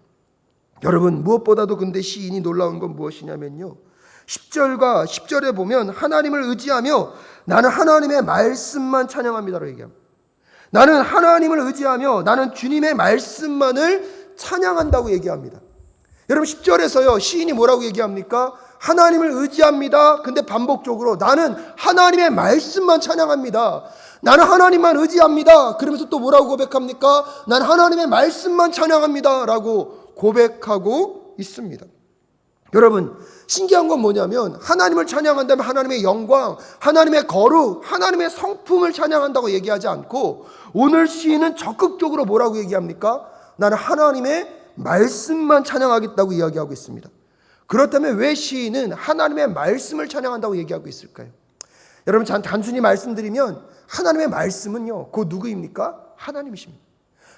여러분, 무엇보다도 근데 시인이 놀라운 건 무엇이냐면요, 10절에 보면 하나님을 의지하며 나는 하나님의 말씀만 찬양합니다라고 얘기합니다. 나는 하나님을 의지하며 나는 주님의 말씀만을 찬양한다고 얘기합니다. 여러분, 10절에서요 시인이 뭐라고 얘기합니까? 하나님을 의지합니다. 근데 반복적으로 나는 하나님의 말씀만 찬양합니다. 나는 하나님만 의지합니다. 그러면서 또 뭐라고 고백합니까? 나는 하나님의 말씀만 찬양합니다 라고 고백하고 있습니다. 여러분, 신기한 건 뭐냐면 하나님을 찬양한다면 하나님의 영광, 하나님의 거룩, 하나님의 성품을 찬양한다고 얘기하지 않고 오늘 시인은 적극적으로 뭐라고 얘기합니까? 나는 하나님의 말씀만 찬양하겠다고 이야기하고 있습니다. 그렇다면 왜 시인은 하나님의 말씀을 찬양한다고 얘기하고 있을까요? 여러분, 단순히 말씀드리면 하나님의 말씀은요, 그 누구입니까? 하나님이십니다.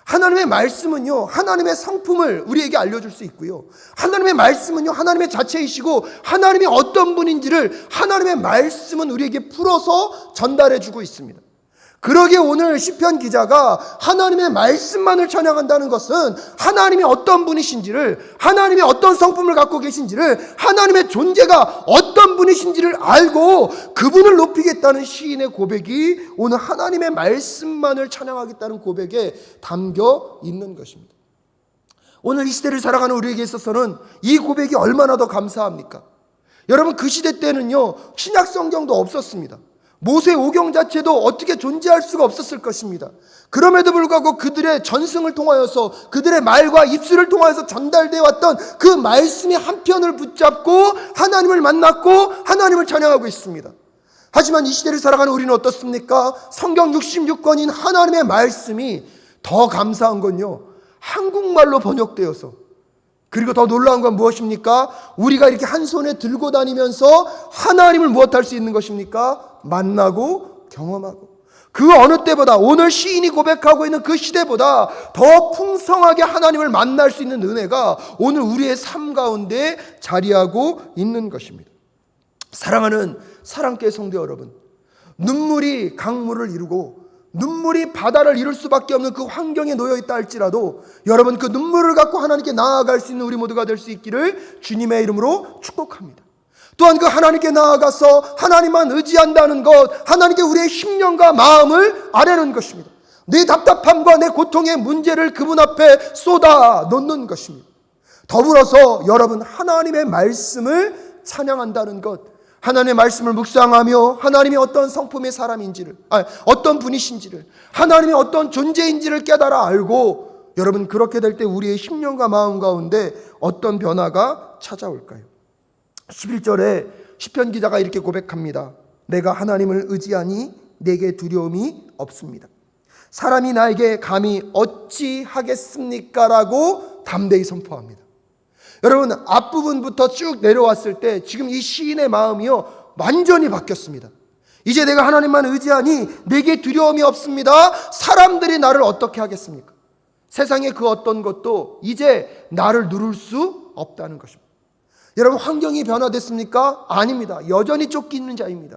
하나님의 말씀은요, 하나님의 성품을 우리에게 알려줄 수 있고요, 하나님의 말씀은요, 하나님의 자체이시고 하나님이 어떤 분인지를 하나님의 말씀은 우리에게 풀어서 전달해주고 있습니다. 그러기에 오늘 시편 기자가 하나님의 말씀만을 찬양한다는 것은 하나님이 어떤 분이신지를, 하나님이 어떤 성품을 갖고 계신지를, 하나님의 존재가 어떤 분이신지를 알고 그분을 높이겠다는 시인의 고백이 오늘 하나님의 말씀만을 찬양하겠다는 고백에 담겨 있는 것입니다. 오늘 이 시대를 살아가는 우리에게 있어서는 이 고백이 얼마나 더 감사합니까? 여러분, 그 시대 때는요, 신약 성경도 없었습니다. 모세 오경 자체도 어떻게 존재할 수가 없었을 것입니다. 그럼에도 불구하고 그들의 전승을 통하여서, 그들의 말과 입술을 통하여서 전달되어 왔던 그 말씀이 한 편을 붙잡고 하나님을 만났고 하나님을 찬양하고 있습니다. 하지만 이 시대를 살아가는 우리는 어떻습니까? 성경 66권인 하나님의 말씀이 더 감사한 건요, 한국말로 번역되어서, 그리고 더 놀라운 건 무엇입니까? 우리가 이렇게 한 손에 들고 다니면서 하나님을 무엇할 수 있는 것입니까? 만나고 경험하고, 그 어느 때보다, 오늘 시인이 고백하고 있는 그 시대보다 더 풍성하게 하나님을 만날 수 있는 은혜가 오늘 우리의 삶 가운데 자리하고 있는 것입니다. 사랑하는 사랑교회 성도 여러분, 눈물이 강물을 이루고 눈물이 바다를 이룰 수밖에 없는 그 환경에 놓여 있다 할지라도 여러분, 그 눈물을 갖고 하나님께 나아갈 수 있는 우리 모두가 될 수 있기를 주님의 이름으로 축복합니다. 또한 그 하나님께 나아가서 하나님만 의지한다는 것, 하나님께 우리의 심령과 마음을 아뢰는 것입니다. 내 답답함과 내 고통의 문제를 그분 앞에 쏟아 놓는 것입니다. 더불어서 여러분, 하나님의 말씀을 찬양한다는 것, 하나님의 말씀을 묵상하며 하나님이 어떤 성품의 사람인지를, 어떤 분이신지를, 하나님이 어떤 존재인지를 깨달아 알고, 여러분, 그렇게 될 때 우리의 심령과 마음 가운데 어떤 변화가 찾아올까요? 11절에 시편 기자가 이렇게 고백합니다. 내가 하나님을 의지하니 내게 두려움이 없습니다. 사람이 나에게 감히 어찌 하겠습니까? 라고 담대히 선포합니다. 여러분, 앞부분부터 쭉 내려왔을 때 지금 이 시인의 마음이요, 완전히 바뀌었습니다. 이제 내가 하나님만 의지하니 내게 두려움이 없습니다. 사람들이 나를 어떻게 하겠습니까? 세상의 그 어떤 것도 이제 나를 누를 수 없다는 것입니다. 여러분, 환경이 변화됐습니까? 아닙니다. 여전히 쫓기는 자입니다.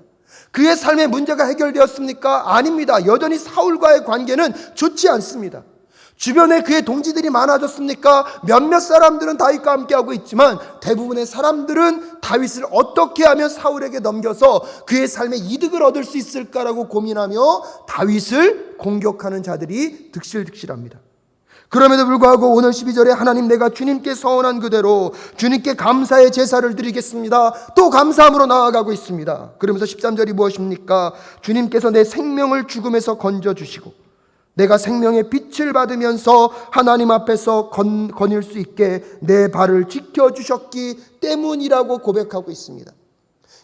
그의 삶의 문제가 해결되었습니까? 아닙니다. 여전히 사울과의 관계는 좋지 않습니다. 주변에 그의 동지들이 많아졌습니까? 몇몇 사람들은 다윗과 함께하고 있지만 대부분의 사람들은 다윗을 어떻게 하면 사울에게 넘겨서 그의 삶에 이득을 얻을 수 있을까라고 고민하며 다윗을 공격하는 자들이 득실득실합니다. 그럼에도 불구하고 오늘 12절에 하나님, 내가 주님께 서원한 그대로 주님께 감사의 제사를 드리겠습니다. 또 감사함으로 나아가고 있습니다. 그러면서 13절이 무엇입니까? 주님께서 내 생명을 죽음에서 건져주시고 내가 생명의 빛을 받으면서 하나님 앞에서 거닐 수 있게 내 발을 지켜주셨기 때문이라고 고백하고 있습니다.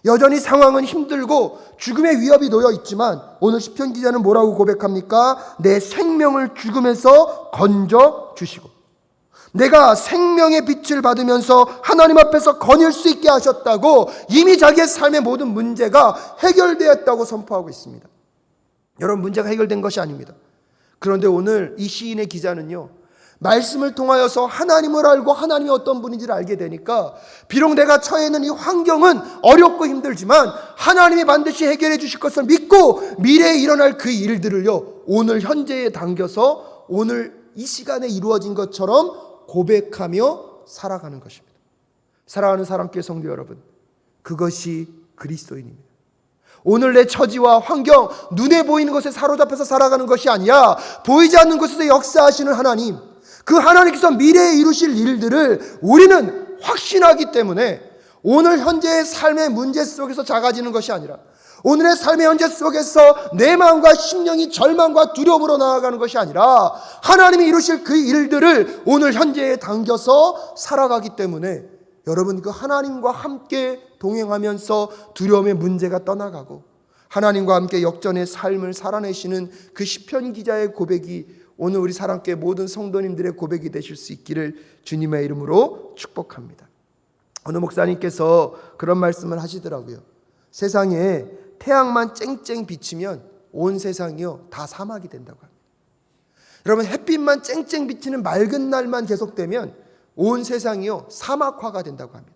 여전히 상황은 힘들고 죽음의 위협이 놓여 있지만 오늘 시편 기자는 뭐라고 고백합니까? 내 생명을 죽음에서 건져주시고 내가 생명의 빛을 받으면서 하나님 앞에서 거닐 수 있게 하셨다고, 이미 자기의 삶의 모든 문제가 해결되었다고 선포하고 있습니다. 여러분, 문제가 해결된 것이 아닙니다. 그런데 오늘 이 시인의 기자는요, 말씀을 통하여서 하나님을 알고 하나님이 어떤 분인지를 알게 되니까 비록 내가 처해 있는 이 환경은 어렵고 힘들지만 하나님이 반드시 해결해 주실 것을 믿고 미래에 일어날 그 일들을요, 오늘 현재에 당겨서 오늘 이 시간에 이루어진 것처럼 고백하며 살아가는 것입니다. 사랑하는 사람께 성도 여러분, 그것이 그리스도인입니다. 오늘 내 처지와 환경, 눈에 보이는 것에 사로잡혀서 살아가는 것이 아니라 보이지 않는 곳에서 역사하시는 하나님, 그 하나님께서 미래에 이루실 일들을 우리는 확신하기 때문에 오늘 현재의 삶의 문제 속에서 작아지는 것이 아니라 오늘의 삶의 현재 속에서 내 마음과 심령이 절망과 두려움으로 나아가는 것이 아니라 하나님이 이루실 그 일들을 오늘 현재에 당겨서 살아가기 때문에 여러분, 그 하나님과 함께 동행하면서 두려움의 문제가 떠나가고 하나님과 함께 역전의 삶을 살아내시는 그 시편 기자의 고백이 오늘 우리 사랑교회 모든 성도님들의 고백이 되실 수 있기를 주님의 이름으로 축복합니다. 어느 목사님께서 그런 말씀을 하시더라고요. 세상에 태양만 쨍쨍 비치면 온 세상이요 다 사막이 된다고 합니다. 여러분, 햇빛만 쨍쨍 비치는 맑은 날만 계속되면 온 세상이요 사막화가 된다고 합니다.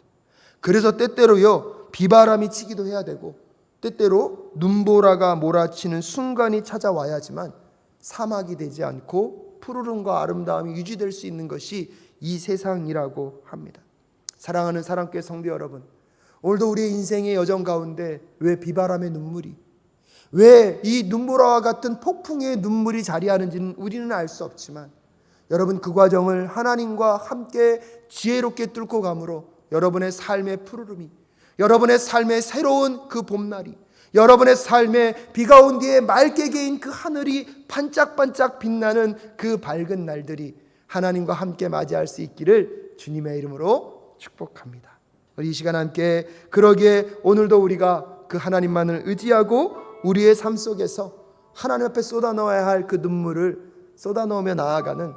그래서 때때로요 비바람이 치기도 해야 되고 때때로 눈보라가 몰아치는 순간이 찾아와야지만 사막이 되지 않고 푸르름과 아름다움이 유지될 수 있는 것이 이 세상이라고 합니다. 사랑하는 사랑교회 성도 여러분, 오늘도 우리의 인생의 여정 가운데 왜 비바람의 눈물이, 왜 이 눈보라와 같은 폭풍의 눈물이 자리하는지는 우리는 알 수 없지만, 여러분 그 과정을 하나님과 함께 지혜롭게 뚫고 감으로 여러분의 삶의 푸르름이, 여러분의 삶의 새로운 그 봄날이, 여러분의 삶의 비가 온 뒤에 맑게 개인 그 하늘이 반짝반짝 빛나는 그 밝은 날들이 하나님과 함께 맞이할 수 있기를 주님의 이름으로 축복합니다. 우리 이 시간 함께 그러기에 오늘도 우리가 그 하나님만을 의지하고 우리의 삶 속에서 하나님 앞에 쏟아넣어야 할 그 눈물을 쏟아넣으며 나아가는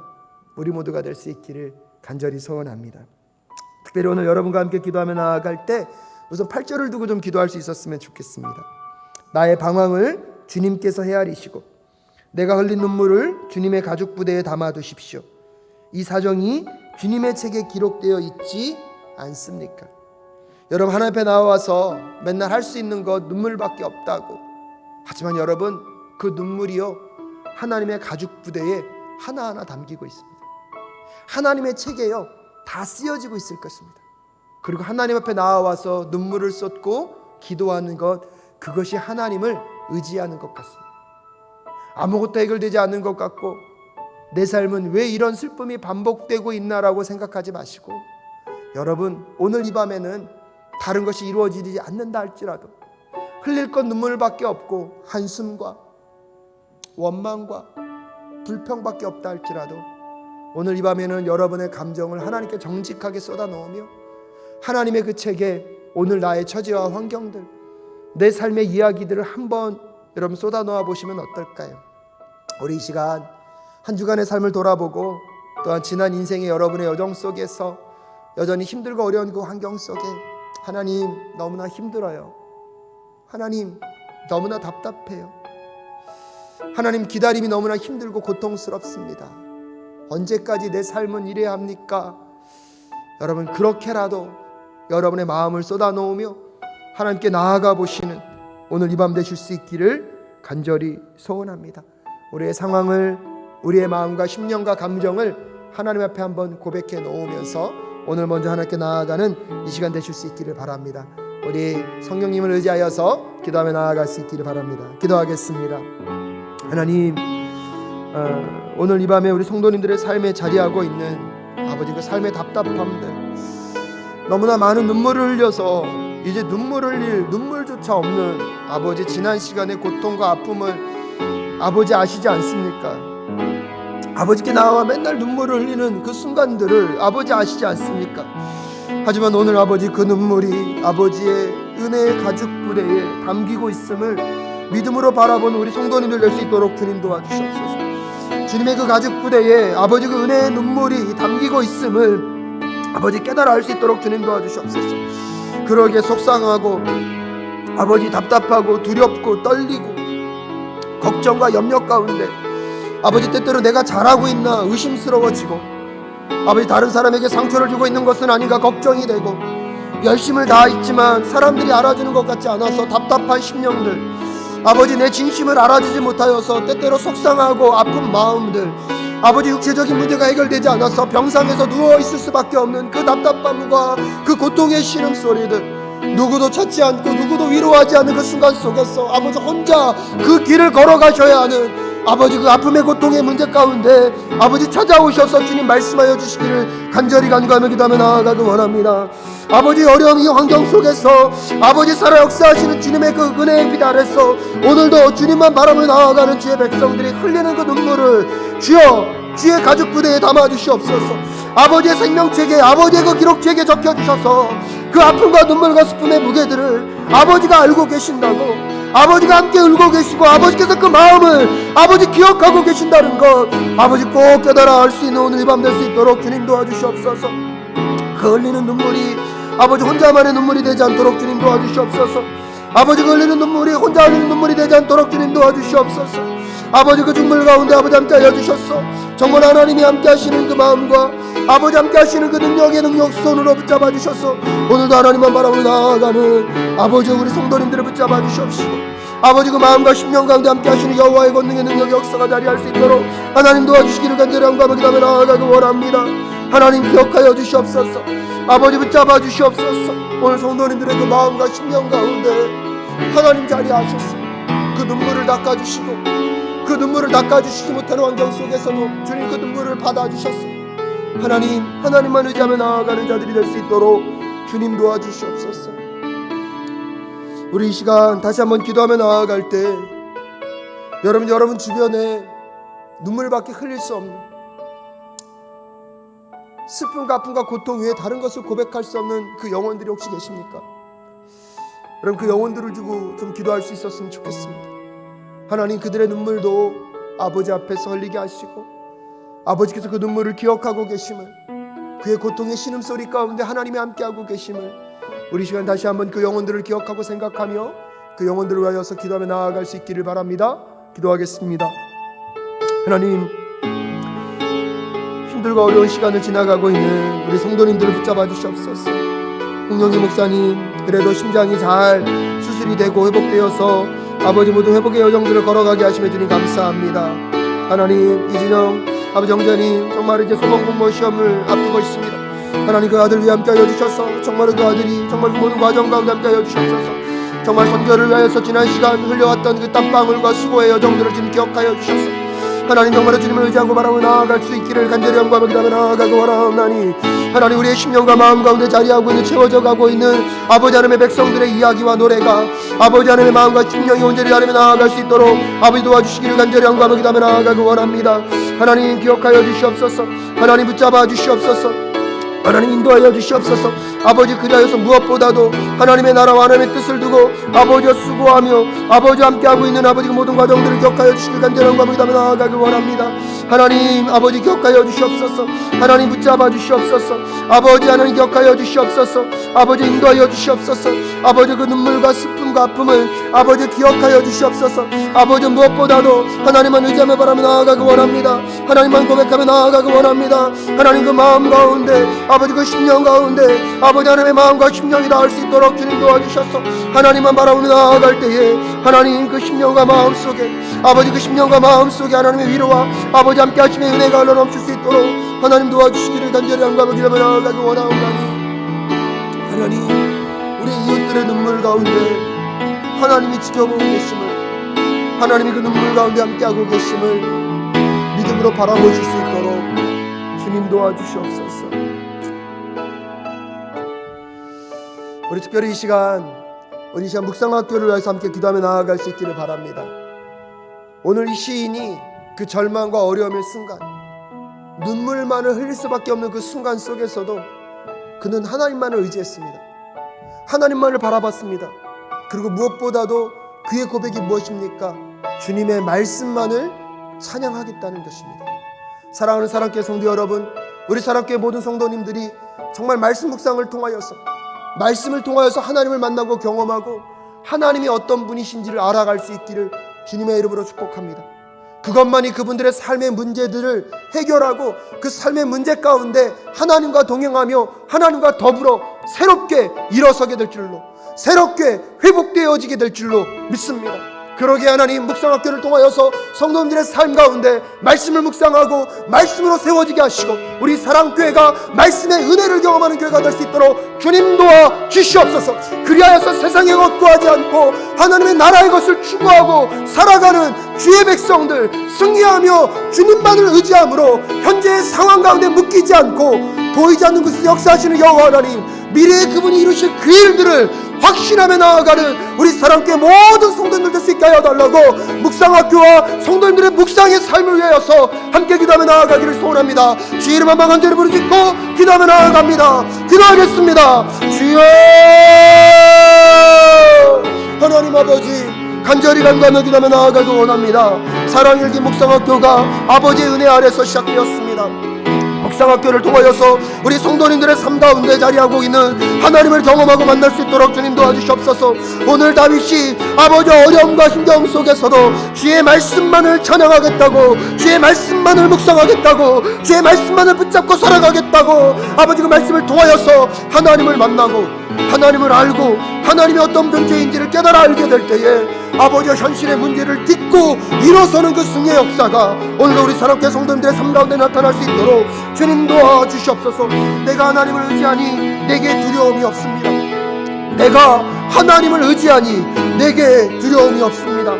우리 모두가 될 수 있기를 간절히 소원합니다. 특별히 오늘 여러분과 함께 기도하며 나아갈 때 우선 8절을 두고 좀 기도할 수 있었으면 좋겠습니다. 나의 방황을 주님께서 헤아리시고 내가 흘린 눈물을 주님의 가죽 부대에 담아두십시오. 이 사정이 주님의 책에 기록되어 있지 않습니까? 여러분 하나님 앞에 나와서 맨날 할 수 있는 것 눈물밖에 없다고. 하지만 여러분 그 눈물이요 하나님의 가죽 부대에 하나하나 담기고 있습니다. 하나님의 책에요 다 쓰여지고 있을 것입니다. 그리고 하나님 앞에 나와서 눈물을 쏟고 기도하는 것, 그것이 하나님을 의지하는 것 같습니다. 아무것도 해결되지 않는 것 같고 내 삶은 왜 이런 슬픔이 반복되고 있나라고 생각하지 마시고, 여러분 오늘 이 밤에는 다른 것이 이루어지지 않는다 할지라도 흘릴 것 눈물밖에 없고 한숨과 원망과 불평밖에 없다 할지라도 오늘 이 밤에는 여러분의 감정을 하나님께 정직하게 쏟아놓으며 하나님의 그 책에 오늘 나의 처지와 환경들, 내 삶의 이야기들을 한번 여러분 쏟아놓아 보시면 어떨까요? 우리 이 시간 한 주간의 삶을 돌아보고 또한 지난 인생의 여러분의 여정 속에서 여전히 힘들고 어려운 그 환경 속에 하나님 너무나 힘들어요. 하나님 너무나 답답해요. 하나님 기다림이 너무나 힘들고 고통스럽습니다. 언제까지 내 삶은 이래야 합니까? 여러분 그렇게라도 여러분의 마음을 쏟아놓으며 하나님께 나아가 보시는 오늘 이 밤 되실 수 있기를 간절히 소원합니다. 우리의 상황을, 우리의 마음과 심령과 감정을 하나님 앞에 한번 고백해 놓으면서 오늘 먼저 하나님께 나아가는 이 시간 되실 수 있기를 바랍니다. 우리 성령님을 의지하여서 기도하며 나아갈 수 있기를 바랍니다. 기도하겠습니다. 하나님, 오늘 이 밤에 우리 성도님들의 삶에 자리하고 있는 아버지 그 삶의 답답함들, 너무나 많은 눈물을 흘려서 이제 눈물 흘릴 눈물조차 없는 아버지 지난 시간의 고통과 아픔을 아버지 아시지 않습니까? 아버지께 나와 맨날 눈물을 흘리는 그 순간들을 아버지 아시지 않습니까? 하지만 오늘 아버지 그 눈물이 아버지의 은혜의 가죽 부대에 담기고 있음을 믿음으로 바라보는 우리 성도님들 될 수 있도록 주님 도와주시옵소서. 주님의 그 가죽 부대에 아버지 그 은혜의 눈물이 담기고 있음을 아버지 깨달아 알 수 있도록 주님 도와주시옵소서. 그러기에 속상하고 아버지 답답하고 두렵고 떨리고 걱정과 염려 가운데 아버지 때때로 내가 잘하고 있나 의심스러워지고 아버지 다른 사람에게 상처를 주고 있는 것은 아닌가 걱정이 되고 열심을 다했지만 사람들이 알아주는 것 같지 않아서 답답한 심령들, 아버지 내 진심을 알아주지 못하여서 때때로 속상하고 아픈 마음들, 아버지 육체적인 문제가 해결되지 않아서 병상에서 누워있을 수밖에 없는 그 답답함과 그 고통의 신음소리들, 누구도 찾지 않고 누구도 위로하지 않는 그 순간 속에서 아버지 혼자 그 길을 걸어가셔야 하는 아버지 그 아픔의 고통의 문제 가운데 아버지 찾아오셔서 주님 말씀하여 주시기를 간절히 간구하며 기도하며 나아가기 원합니다. 아버지 어려운 이 환경 속에서 아버지 살아 역사하시는 주님의 그 은혜의 빛 아래서 오늘도 주님만 바라보며 나아가는 주의 백성들이 흘리는 그 눈물을 주여 주의 가죽 부대에 담아주시옵소서. 아버지의 생명책에 아버지의 그 기록책에 적혀주셔서 그 아픔과 눈물과 슬픔의 무게들을 아버지가 알고 계신다고, 아버지가 함께 울고 계시고 아버지께서 그 마음을 아버지 기억하고 계신다는 것 아버지 꼭 깨달아 알 수 있는 오늘 이 밤 될 수 있도록 주님 도와주시옵소서. 그 흘리는 눈물이 아버지 혼자만의 눈물이 되지 않도록 주님 도와주시옵소서. 아버지 그 흘리는 눈물이 혼자 흘리는 눈물이 되지 않도록 주님 도와주시옵소서. 아버지 그 중물 가운데 아버지 함께 하여 주셨소. 정말 하나님이 함께 하시는 그 마음과 아버지 함께 하시는 그 능력의 능력 손으로 붙잡아 주셨소. 오늘도 하나님만 바라보며 나아가는 아버지 우리 성도님들을 붙잡아 주시옵시고 아버지 그 마음과 심령 가운데 함께 하시는 여호와의 권능의 능력 역사가 자리할 수 있도록 하나님 도와주시기를 간절히 영광을 기도하며 나아가기 원합니다. 하나님 기억하여 주시옵소서. 아버지 붙잡아 주시옵소서. 오늘 성도님들의 그 마음과 심령 가운데 하나님 자리하셨어. 그 눈물을 닦아주시고 그 눈물을 닦아주시지 못하는 환경 속에서도 주님 그 눈물을 받아주셨어. 하나님만 의지하며 나아가는 자들이 될 수 있도록 주님 도와주시옵소서. 우리 이 시간 다시 한번 기도하며 나아갈 때 여러분 주변에 눈물밖에 흘릴 수 없는 슬픔과 아픔과 고통 외에 다른 것을 고백할 수 없는 그 영혼들이 혹시 계십니까? 여러분 그 영혼들을 두고 좀 기도할 수 있었으면 좋겠습니다. 하나님 그들의 눈물도 아버지 앞에서 흘리게 하시고 아버지께서 그 눈물을 기억하고 계심을 그의 고통의 신음소리 가운데 하나님이 함께하고 계심을 우리 시간 다시 한번 그 영혼들을 기억하고 생각하며 그 영혼들을 위하여서 기도하며 나아갈 수 있기를 바랍니다. 기도하겠습니다. 하나님 힘들고 어려운 시간을 지나가고 있는 우리 성도님들을 붙잡아 주시옵소서. 홍영기 목사님 그래도 심장이 잘 수술이 되고 회복되어서 아버지 모든 회복의 여정들을 걸어가게 하시며 주님 감사합니다. 하나님 이진영 아버지 형제님 정말 이제 소방 공무원 시험을 앞두고 있습니다. 하나님 그 아들 위해 함께하여 주셔서 정말 그 아들이 정말 그 모든 과정 가운데 함께하여 주셔서 정말 선교를 위하여서 지난 시간 흘려왔던 그 땀방울과 수고의 여정들을 지금 기억하여 주셔서 하나님 정말 주님을 의지하고 바라보며 나아갈 수 있기를 간절히 영광을 기도하며 나아가기 원하옵나니 하나님 우리의 심령과 마음 가운데 자리하고 있는 채워져 가고 있는 아버지 하나님의 백성들의 이야기와 노래가 아버지 하나님의 마음과 심령이 온전히 하나님에 나아갈 수 있도록 아버지 도와주시기를 간절히 영광을 기도하며 나아가기 원합니다. 하나님 기억하여 주시옵소서. 하나님 붙잡아 주시옵소서. 하나님 인도하여 주시옵소서. 아버지 그리하여서 무엇보다도 하나님의 나라와 하나님의 뜻을 두고 아버지와 수고하며 아버지와 함께하고 있는 아버지 그 모든 과정들을 기억하여 주시길 간절히 영광을 기도하며 나아가길 원합니다. 하나님 아버지 기억하여 주시옵소서. 하나님 붙잡아 주시옵소서. 아버지 하나님 기억하여 주시옵소서. 아버지 인도하여 주시옵소서. 아버지 그 눈물과 슬픔과 아픔을 아버지 기억하여 주시옵소서. 아버지 무엇보다도 하나님만 의지하며 바라며 나아가기 원합니다. 하나님만 고백하며 나아가기 원합니다. 하나님 그 마음 가운데 아버지 그 심령 가운데 아버지 하나님의 마음과 심령이 닿을 수 있도록 주님 도와주셔서 하나님만 바라보며 나아갈 때에 하나님 그 심령과 마음 속에 아버지 그 심령과 마음 속에 하나님의 위로와 아버지 함께 하심의 은혜가 흘러넘칠 수 있도록 하나님 도와주시기를 간절히 영광을 기도하며 나아가기 원하옵나니 하나님 우리 이웃들의 눈물 가운데 하나님이 지켜보고 계심을 하나님이 그 눈물 가운데 함께하고 계심을 믿음으로 바라보실 수 있도록 주님 도와주시옵소서. 우리 특별히 이 시간 묵상학교를 위해서 함께 기도하며 나아갈 수 있기를 바랍니다. 오늘 이 시인이 그 절망과 어려움의 순간 눈물만을 흘릴 수밖에 없는 그 순간 속에서도 그는 하나님만을 의지했습니다. 하나님만을 바라봤습니다. 그리고 무엇보다도 그의 고백이 무엇입니까? 주님의 말씀만을 찬양하겠다는 것입니다. 사랑하는 사랑교회 성도 여러분, 우리 사랑교회 모든 성도님들이 정말 말씀 묵상을 통하여서 말씀을 통하여서 하나님을 만나고 경험하고 하나님이 어떤 분이신지를 알아갈 수 있기를 주님의 이름으로 축복합니다. 그것만이 그분들의 삶의 문제들을 해결하고 그 삶의 문제 가운데 하나님과 동행하며 하나님과 더불어 새롭게 일어서게 될 줄로 새롭게 회복되어지게 될 줄로 믿습니다. 그러기에 하나님 묵상학교를 통하여서 성도님들의 삶 가운데 말씀을 묵상하고 말씀으로 세워지게 하시고 우리 사랑교회가 말씀의 은혜를 경험하는 교회가 될 수 있도록 주님 도와 주시옵소서. 그리하여서 세상의 것 구하지 않고 하나님의 나라의 것을 추구하고 살아가는 주의 백성들 승리하며 주님만을 의지함으로 현재의 상황 가운데 묶이지 않고 보이지 않는 곳에서 역사하시는 여호와 하나님 미래에 그분이 이루실 그 일들을 확신하며 나아가는 우리 사랑교회 모든 성도님들 될 수 있게 하여 달라고 묵상학교와 성도님들의 묵상의 삶을 위하여서 함께 기도하며 나아가기를 소원합니다. 주의 이름 한번 간절히 부르짖고 기도하며 나아갑니다. 기도하겠습니다. 주여 하나님 아버지 간절히 간구하며 기도하며 나아가기 원합니다. 사랑일기 묵상학교가 아버지의 은혜 아래서 시작되었습니다. 묵상학교를 통하여서 우리 성도님들의 삶 가운데 자리하고 있는 하나님을 경험하고 만날 수 있도록 주님 도와주시옵소서. 오늘 다윗이 아버지 어려움과 힘겨움 속에서도 주의 말씀만을 찬양하겠다고 주의 말씀만을 묵상하겠다고 주의 말씀만을 붙잡고 살아가겠다고 아버지 그 말씀을 통하여서 하나님을 만나고 하나님을 알고 하나님이 어떤 존재인지를 깨달아 알게 될 때에 아버지와 현실의 문제를 딛고 일어서는 그 승리의 역사가 오늘도 우리 사랑교회 성도님들의 삶 가운데 나타날 수 있도록 주님 도와주시옵소서. 내가 하나님을 의지하니 내게 두려움이 없습니다. 내가 하나님을 의지하니 내게 두려움이 없습니다.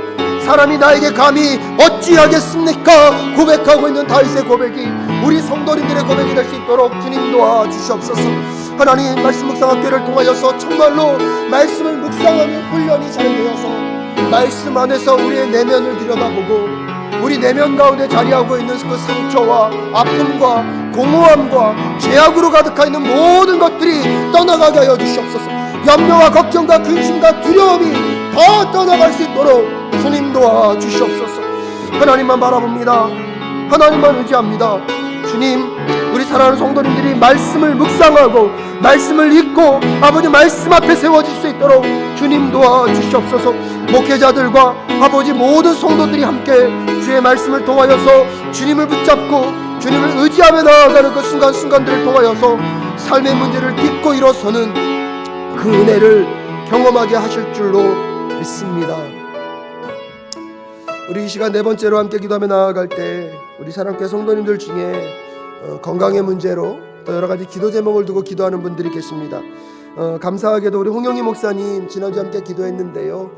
사람이 나에게 감히 어찌하겠습니까? 고백하고 있는 다윗의 고백이 우리 성도님들의 고백이 될 수 있도록 주님 도와주시옵소서. 하나님 말씀 묵상학교를 통하여서 정말로 말씀을 묵상하는 훈련이 잘 되어서 말씀 안에서 우리의 내면을 들여다보고 우리 내면 가운데 자리하고 있는 그 상처와 아픔과 공허함과 죄악으로 가득한 있는 모든 것들이 떠나가게 하여 주시옵소서. 염려와 걱정과 근심과 두려움이 다 떠나갈 수 있도록 주님 도와주시옵소서. 하나님만 바라봅니다. 하나님만 의지합니다. 주님, 우리 사랑하는 성도님들이 말씀을 묵상하고 말씀을 읽고 아버지 말씀 앞에 세워질 수 있도록 주님 도와주시옵소서. 목회자들과 아버지 모든 성도들이 함께 주의 말씀을 통하여서 주님을 붙잡고 주님을 의지하며 나아가는 그 순간순간들을 통하여서 삶의 문제를 딛고 일어서는 그 은혜를 경험하게 하실 줄로 믿습니다. 우리 이 시간 네 번째로 함께 기도하며 나아갈 때 우리 사랑교회 성도님들 중에 건강의 문제로 또 여러 가지 기도 제목을 두고 기도하는 분들이 계십니다. 감사하게도 우리 홍영희 목사님 지난주에 함께 기도했는데요.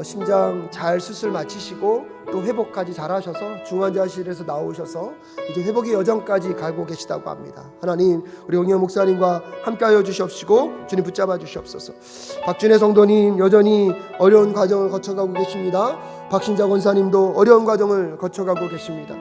심장 잘 수술 마치시고 또 회복까지 잘 하셔서 중환자실에서 나오셔서 이제 회복의 여정까지 가고 계시다고 합니다. 하나님, 우리 홍영희 목사님과 함께하여 주시옵시고 주님 붙잡아 주시옵소서. 박준혜 성도님 여전히 어려운 과정을 거쳐가고 계십니다. 박신자 권사님도 어려운 과정을 거쳐가고 계십니다.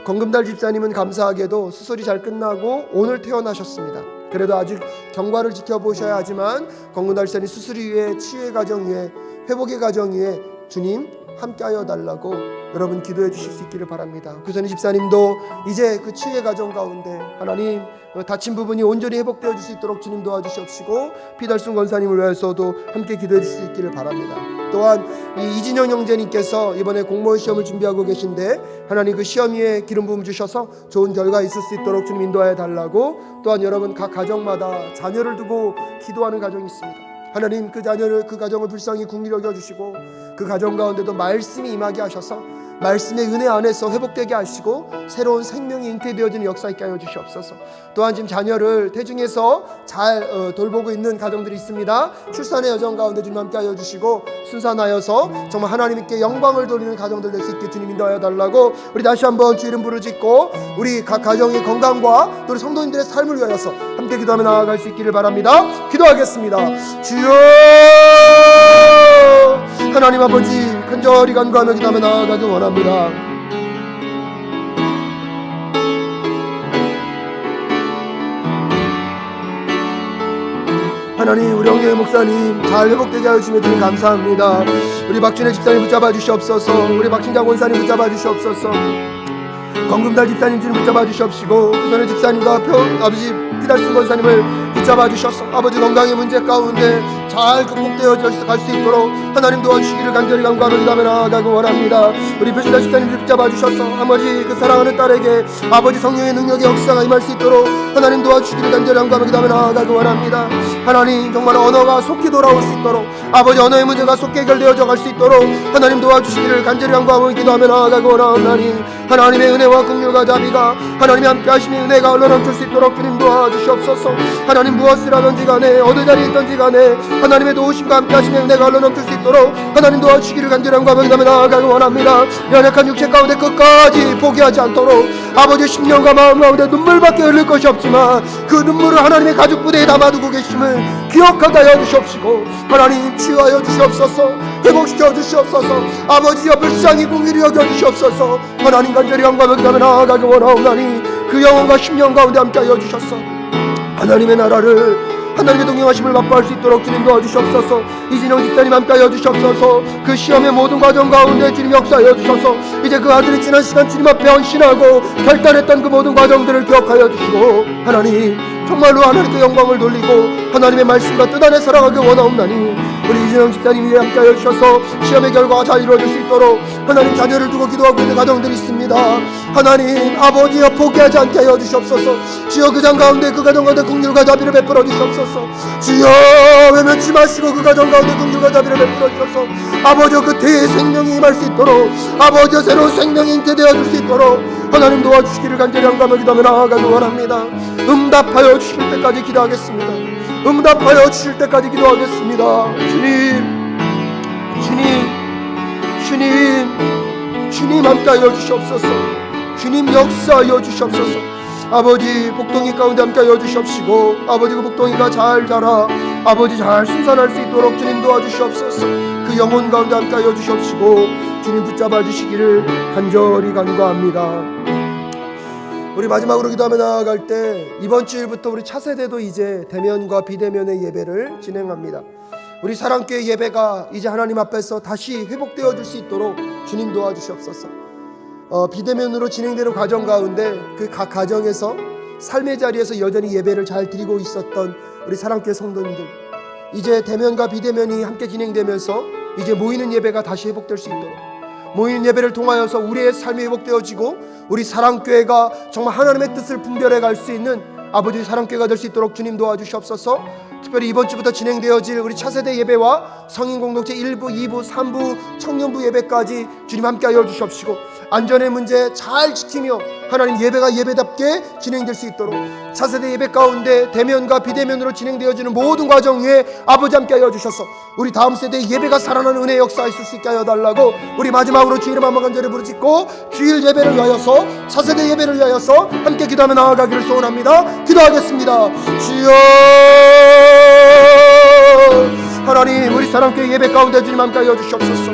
권금달 집사님은 감사하게도 수술이 잘 끝나고 오늘 퇴원하셨습니다. 그래도 아직 경과를 지켜보셔야 하지만 권금달 집사님 수술 이후에 치유의 과정 이후에 회복의 과정 이후에 주님 함께하여 달라고 여러분 기도해 주실 수 있기를 바랍니다. 구선희 집사님도 이제 그 치유의 과정 가운데 하나님 다친 부분이 온전히 회복되어 줄 수 있도록 주님 도와주시옵시고 피달순 권사님을 위해서도 함께 기도해 주실 수 있기를 바랍니다. 또한 이 이진영 형제님께서 이번에 공무원 시험을 준비하고 계신데 하나님 그 시험 위에 기름 부음 주셔서 좋은 결과 있을 수 있도록 주님 인도하여 달라고 또한 여러분 각 가정마다 자녀를 두고 기도하는 가정이 있습니다. 하나님 그 자녀를 그 가정을 불쌍히 긍휼히 여겨주시고 그 가정 가운데도 말씀이 임하게 하셔서 말씀의 은혜 안에서 회복되게 하시고 새로운 생명이 잉태되어지는 역사 있게 하여 주시옵소서. 또한 지금 자녀를 태중에서 잘 돌보고 있는 가정들이 있습니다. 출산의 여정 가운데 주님 함께 하여 주시고 순산하여서 정말 하나님께 영광을 돌리는 가정들 될 수 있게 주님 인도하여 달라고 우리 다시 한번 주 이름 부르짖고 우리 각 가정의 건강과 또 우리 성도님들의 삶을 위하여서 함께 기도하며 나아갈 수 있기를 바랍니다. 기도하겠습니다. 주여 하나님 아버지 간절히 간구하며 기도하며 나아가기 원합니다. 하나님 우리 형제 목사님 잘 회복되게 하여 주시며 주님 감사합니다. 우리 박준혜 집사님 붙잡아 주시옵소서. 우리 박신자 권사님 붙잡아 주시옵소서. 건금달 집사님 주님 붙잡아 주시옵시고 구선의 집사님과 아버지 피달순 권사님을 붙잡아 주셔서 아버지 건강의 문제 가운데 잘 극복되어 갈 수 있도록 하나님 도와주시기를 간절히 간구하며 기도하며 나아가고 원합니다. 우리 표신자 집사님을 붙잡아 주셔서 아버지 그 사랑하는 딸에게 아버지 성령의 능력의 역사가 임할 수 있도록 하나님 도와주시기를 간절히 간구하며 기도하며 나아가고 원합니다. 하나님 정말 언어가 속히 돌아올 수 있도록 아버지 언어의 문제가 속히 해결되어져 갈 수 있도록 하나님 도와주시기를 간절히 간구하며 기도하며 나아가고 원하오나니 하나님의 은혜와 긍휼과 자비가 하나님이 함께 하시니 은혜가 흘러넘칠 수 있도록 주님 도와주시옵소서. 하나님 무엇을 하든지 간에 어느 자리에 있든지 간에 하나님의 도우심과 함께 하시니 은혜가 흘러넘칠 수 있도록 하나님 도와주시기를 간절히 간구하며 기도하며 나아가고 원합니다. 연약한 육체 가운데 끝까지 포기하지 않도록 아버지의 심령과 마음 가운데 눈물밖에 흘릴 것이 없지만 그 눈물을 하나님의 가죽 부대에 담아두고 계심을 기억하게 하여 주시옵시고 하나님 치유하여 주시옵소서. 회복시켜 주시옵소서. 아버지여 불쌍히 긍휼히 여겨 주시옵소서. 하나님 간절히 간구하며 기도하며 나아가기 원하오나니 그 영혼과 심령 가운데 함께 하여 주셔서 하나님의 나라를 하나님의 동행하심을 맛보할 수 있도록 주님 도와주시옵소서. 이진영 집사님 함께 하여 주시옵소서. 그 시험의 모든 과정 가운데 주님 역사하여 주셔서 이제 그 아들이 지난 시간 주님 앞에 헌신하고 결단했던 그 모든 과정들을 기억하여 주시고 하나님 정말로 하나님께 영광을 돌리고 하나님의 말씀과 뜻 안에 살아가기 원하옵나니 우리 이진영 집사님 위에 함께하여 주셔서 시험의 결과가 잘 이루어질 수 있도록 하나님 자녀를 두고 기도하고 있는 가정들이 있습니다. 하나님 아버지여 포기하지 않게 하여 주시옵소서. 주여 그 장 가운데 그 가정 가운데 긍휼과 자비를 베풀어 주시옵소서. 주여 외면치 마시고 그 가정 가운데 긍휼과 자비를 베풀어 주셔서 아버지여 그때의 생명이 임할 수 있도록 아버지여 새로운 생명이 잉태되어 줄 수 있도록 하나님 도와주시기를 간절히 한가하며 기도하며 나아가기 원합니다. 응답하여 주실 때까지 기도하겠습니다. 응답하여 주실 때까지 기도하겠습니다. 주님 함께하여 주시옵소서. 주님 역사하여 주시옵소서. 아버지 복동이 가운데 함께하여 주시옵시고 아버지 그 복동이가 잘 자라 아버지 잘 순산할 수 있도록 주님 도와주시옵소서. 그 영혼 가운데 함께하여 주시옵시고 주님 붙잡아 주시기를 간절히 간구합니다. 우리 마지막으로 기도하며 나아갈 때 이번 주일부터 우리 차세대도 이제 대면과 비대면의 예배를 진행합니다. 우리 사랑교회 예배가 이제 하나님 앞에서 다시 회복되어 줄 수 있도록 주님 도와주시옵소서. 비대면으로 진행되는 과정 가운데 그 각 가정에서 삶의 자리에서 여전히 예배를 잘 드리고 있었던 우리 사랑교회 성도님들, 이제 대면과 비대면이 함께 진행되면서 이제 모이는 예배가 다시 회복될 수 있도록, 모이는 예배를 통하여서 우리의 삶이 회복되어지고 우리 사랑교회가 정말 하나님의 뜻을 분별해 갈 수 있는 아버지의 사랑교회가 될 수 있도록 주님 도와주시옵소서. 특별히 이번 주부터 진행되어질 우리 차세대 예배와 성인공동체 1부, 2부, 3부, 청년부 예배까지 주님 함께하여 주시옵시고 안전의 문제 잘 지키며 하나님 예배가 예배답게 진행될 수 있도록 차세대 예배 가운데 대면과 비대면으로 진행되어지는 모든 과정 위에 아버지 함께하여 주셔서 우리 다음 세대의 예배가 살아나는 은혜의 역사가 있을 수 있게 하여 달라고 우리 마지막으로 주의 이름 한번 간절히 부르짖고 주일 예배를 위하여서 차세대 예배를 위하여서 함께 기도하며 나아가기를 소원합니다. 기도하겠습니다. 주여 하나님 우리 사랑교회 예배 가운데 주님 함께하여 주시옵소서.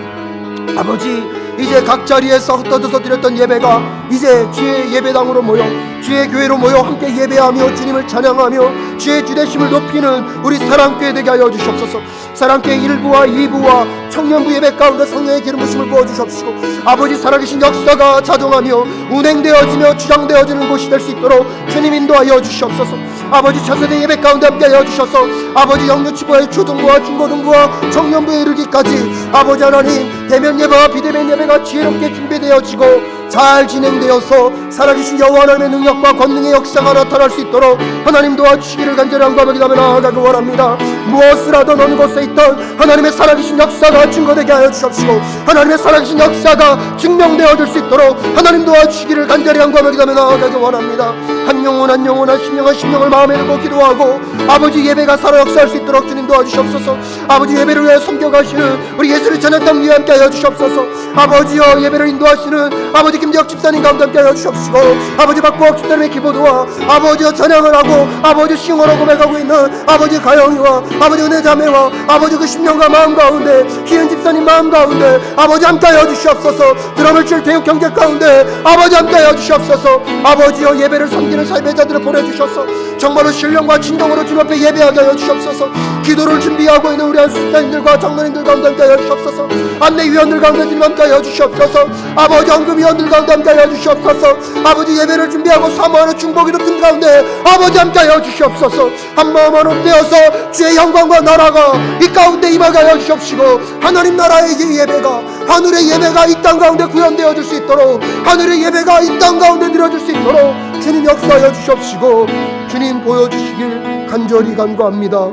아버지 이제 각 자리에서 흩어져서 드렸던 예배가 이제 주의 예배당으로 모여 주의 교회로 모여 함께 예배하며 주님을 찬양하며 주의 주되심을 높이는 우리 사랑교회 되게 하여 주시옵소서. 사랑교회 1부와 2부와 청년부 예배 가운데 성령의 기름 부심을 부어주시옵시고 아버지 살아계신 역사가 자동하며 운행되어지며 주장되어지는 곳이 될 수 있도록 주님 인도하여 주시옵소서. 아버지 차세대 예배 가운데 함께하여 주셔서 아버지 영유치부의 초등부와 중고등부와 청년부에 이르기까지 아버지 하나님 대면 예배와 비대면 예배가 지혜롭게 준비되어지고 잘 진행되어서 살아계신 여호와 하나님의 능력과 권능의 역사가 나타날 수 있도록 하나님 도와주시기를 간절히 한가하며 기도하며 나아가기 원합니다. 무엇을 하던 어느 곳에 있던 하나님의 살아계신 역사가 증거되게 하여 주시옵시고 하나님의 살아계신 역사가 증명되어질 수 있도록 하나님 도와주시기를 간절히 한가하며 기도하며 나아가기 원합니다. 한 영혼 한 영혼 한 심령 한 심령을 마음에 두고 기도하고 아버지 예배가 살아 역사할 수 있도록 주님 도와주시옵소서. 아버지 예배를 위해 섬겨가시는 우리 예수를 찬양당 위에 함께 하여 주시옵소서. 아버지여 예배를 인도하시는 아버지 김대혁 집사님 가운데 함께 하여 주시옵시고 아버지 박보학 집사님의 기도와 아버지여 찬양을 하고 아버지 싱어로 고백하고 있는 아버지 가영이와 아버지 은혜자매와 아버지 그 심령과 마음 가운데 희은 집사님 마음 가운데 아버지 함께 하여 주시옵소서. 드럼을 칠 대육 경제 가운데 아버지 함께 하여 주시옵소서. 아버지여 예배를 섬기는 삶의 자들을 보내주셔서 정말로 신령과 진정으로 주님 앞에 예배하게 하여 주시옵소서. 기도를 준비하고 있는 우리 안수사님들과 장로님들 가운데 함께 하여 주시옵소서. 안내위원들 가운데 주님 함께 하여 주시옵소서. 아버지 헌금위원들 가운데 함께 하여 주시옵소서. 아버지 예배를 준비하고 사모하는 중보기도 등 가운데 아버지 함께 하여 주시옵소서. 한마음 한없되어서 주의 영광과 나라가 이 가운데 임하게 하여 주시옵시고 하나님 나라의 이 예배가 하늘의 예배가 이 땅 가운데 구현되어질 수 있도록 하늘의 예배가 이 땅 가운데 드려질 수 있도록 주님 역사하여 주시옵시고 주님 보여주시길 간절히 간구합니다.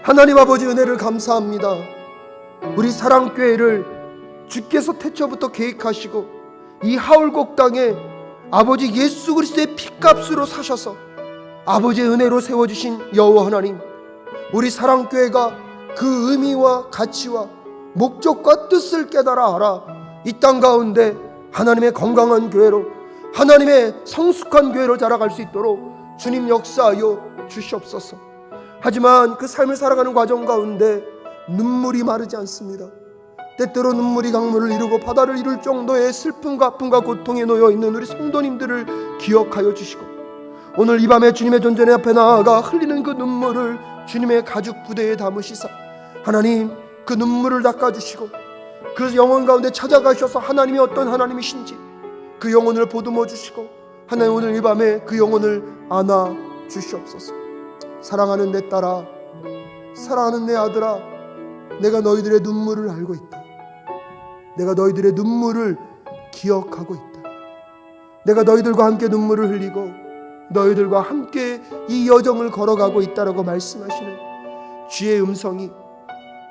하나님 아버지 은혜를 감사합니다. 우리 사랑교회를 주께서 태초부터 계획하시고 이 하울곡 땅에 아버지 예수 그리스도의 피값으로 사셔서 아버지의 은혜로 세워주신 여호와 하나님, 우리 사랑교회가 그 의미와 가치와 목적과 뜻을 깨달아 알아 이 땅 가운데 하나님의 건강한 교회로 하나님의 성숙한 교회로 자라갈 수 있도록 주님 역사하여 주시옵소서. 하지만 그 삶을 살아가는 과정 가운데 눈물이 마르지 않습니다. 때때로 눈물이 강물을 이루고 바다를 이룰 정도의 슬픔과 아픔과 고통에 놓여 있는 우리 성도님들을 기억하여 주시고 오늘 이 밤에 주님의 존전의 앞에 나아가 흘리는 그 눈물을 주님의 가죽 부대에 담으시사 하나님 그 눈물을 닦아주시고 그 영혼 가운데 찾아가셔서 하나님이 어떤 하나님이신지 그 영혼을 보듬어 주시고 하나님 오늘 이 밤에 그 영혼을 안아 주시옵소서. 사랑하는 내 딸아, 사랑하는 내 아들아, 내가 너희들의 눈물을 알고 있다. 내가 너희들의 눈물을 기억하고 있다. 내가 너희들과 함께 눈물을 흘리고 너희들과 함께 이 여정을 걸어가고 있다라고 말씀하시는 주의 음성이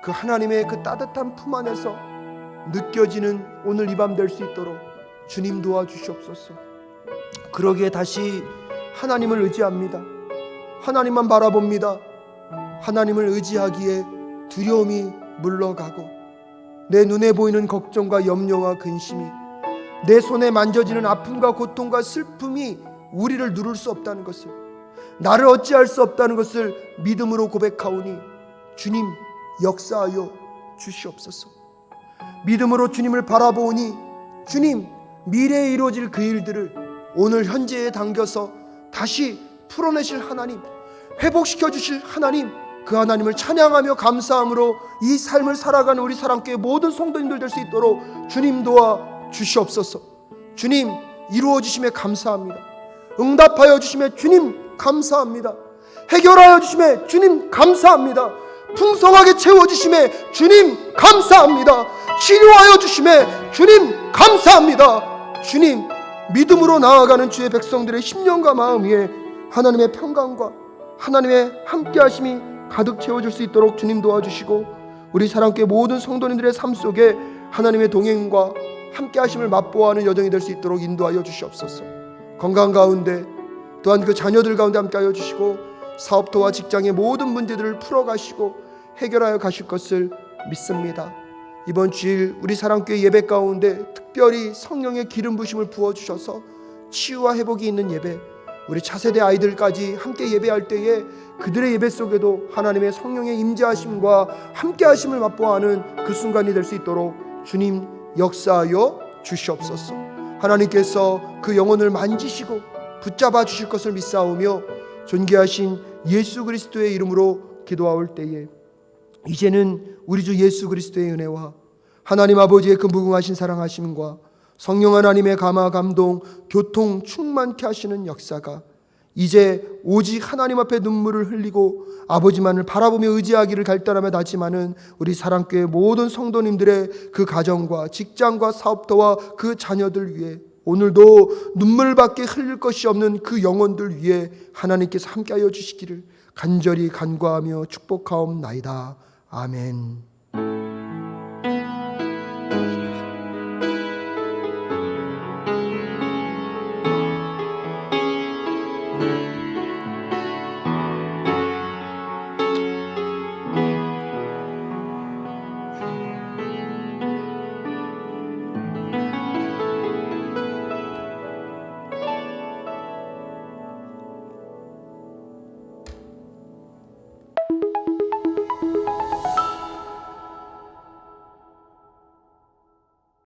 그 하나님의 그 따뜻한 품 안에서 느껴지는 오늘 이 밤 될 수 있도록 주님 도와주시옵소서. 그러기에 다시 하나님을 의지합니다. 하나님만 바라봅니다. 하나님을 의지하기에 두려움이 물러가고 내 눈에 보이는 걱정과 염려와 근심이, 내 손에 만져지는 아픔과 고통과 슬픔이 우리를 누를 수 없다는 것을, 나를 어찌할 수 없다는 것을 믿음으로 고백하오니 주님 역사하여 주시옵소서. 믿음으로 주님을 바라보오니 주님 미래에 이루어질 그 일들을 오늘 현재에 당겨서 다시 풀어내실 하나님, 회복시켜 주실 하나님, 그 하나님을 찬양하며 감사함으로 이 삶을 살아가는 우리 사랑교회 모든 성도님들 될 수 있도록 주님 도와 주시옵소서. 주님 이루어 주심에 감사합니다. 응답하여 주심에 주님 감사합니다. 해결하여 주심에 주님 감사합니다. 풍성하게 채워주심에 주님 감사합니다. 치료하여 주심에 주님 감사합니다. 주님 믿음으로 나아가는 주의 백성들의 심령과 마음 위에 하나님의 평강과 하나님의 함께하심이 가득 채워줄 수 있도록 주님 도와주시고, 우리 사랑교회 모든 성도님들의 삶 속에 하나님의 동행과 함께하심을 맛보아하는 여정이 될 수 있도록 인도하여 주시옵소서. 건강 가운데 또한 그 자녀들 가운데 함께하여 주시고, 사업토와 직장의 모든 문제들을 풀어가시고 해결하여 가실 것을 믿습니다. 이번 주일 우리 사랑교회 예배 가운데 특별히 성령의 기름 부심을 부어주셔서 치유와 회복이 있는 예배, 우리 차세대 아이들까지 함께 예배할 때에 그들의 예배 속에도 하나님의 성령의 임재하심과 함께하심을 맛보아하는 그 순간이 될 수 있도록 주님 역사하여 주시옵소서. 하나님께서 그 영혼을 만지시고 붙잡아 주실 것을 믿사오며 존귀하신 예수 그리스도의 이름으로 기도하올 때에 이제는 우리 주 예수 그리스도의 은혜와 하나님 아버지의 그 무궁하신 사랑하심과 성령 하나님의 감화 감동 교통 충만케 하시는 역사가 이제 오직 하나님 앞에 눈물을 흘리고 아버지만을 바라보며 의지하기를 결단하며 다짐하는 우리 사랑교회 모든 성도님들의 그 가정과 직장과 사업터와 그 자녀들 위해, 오늘도 눈물밖에 흘릴 것이 없는 그 영혼들 위해 하나님께서 함께하여 주시기를 간절히 간구하며 축복하옵나이다. 아멘.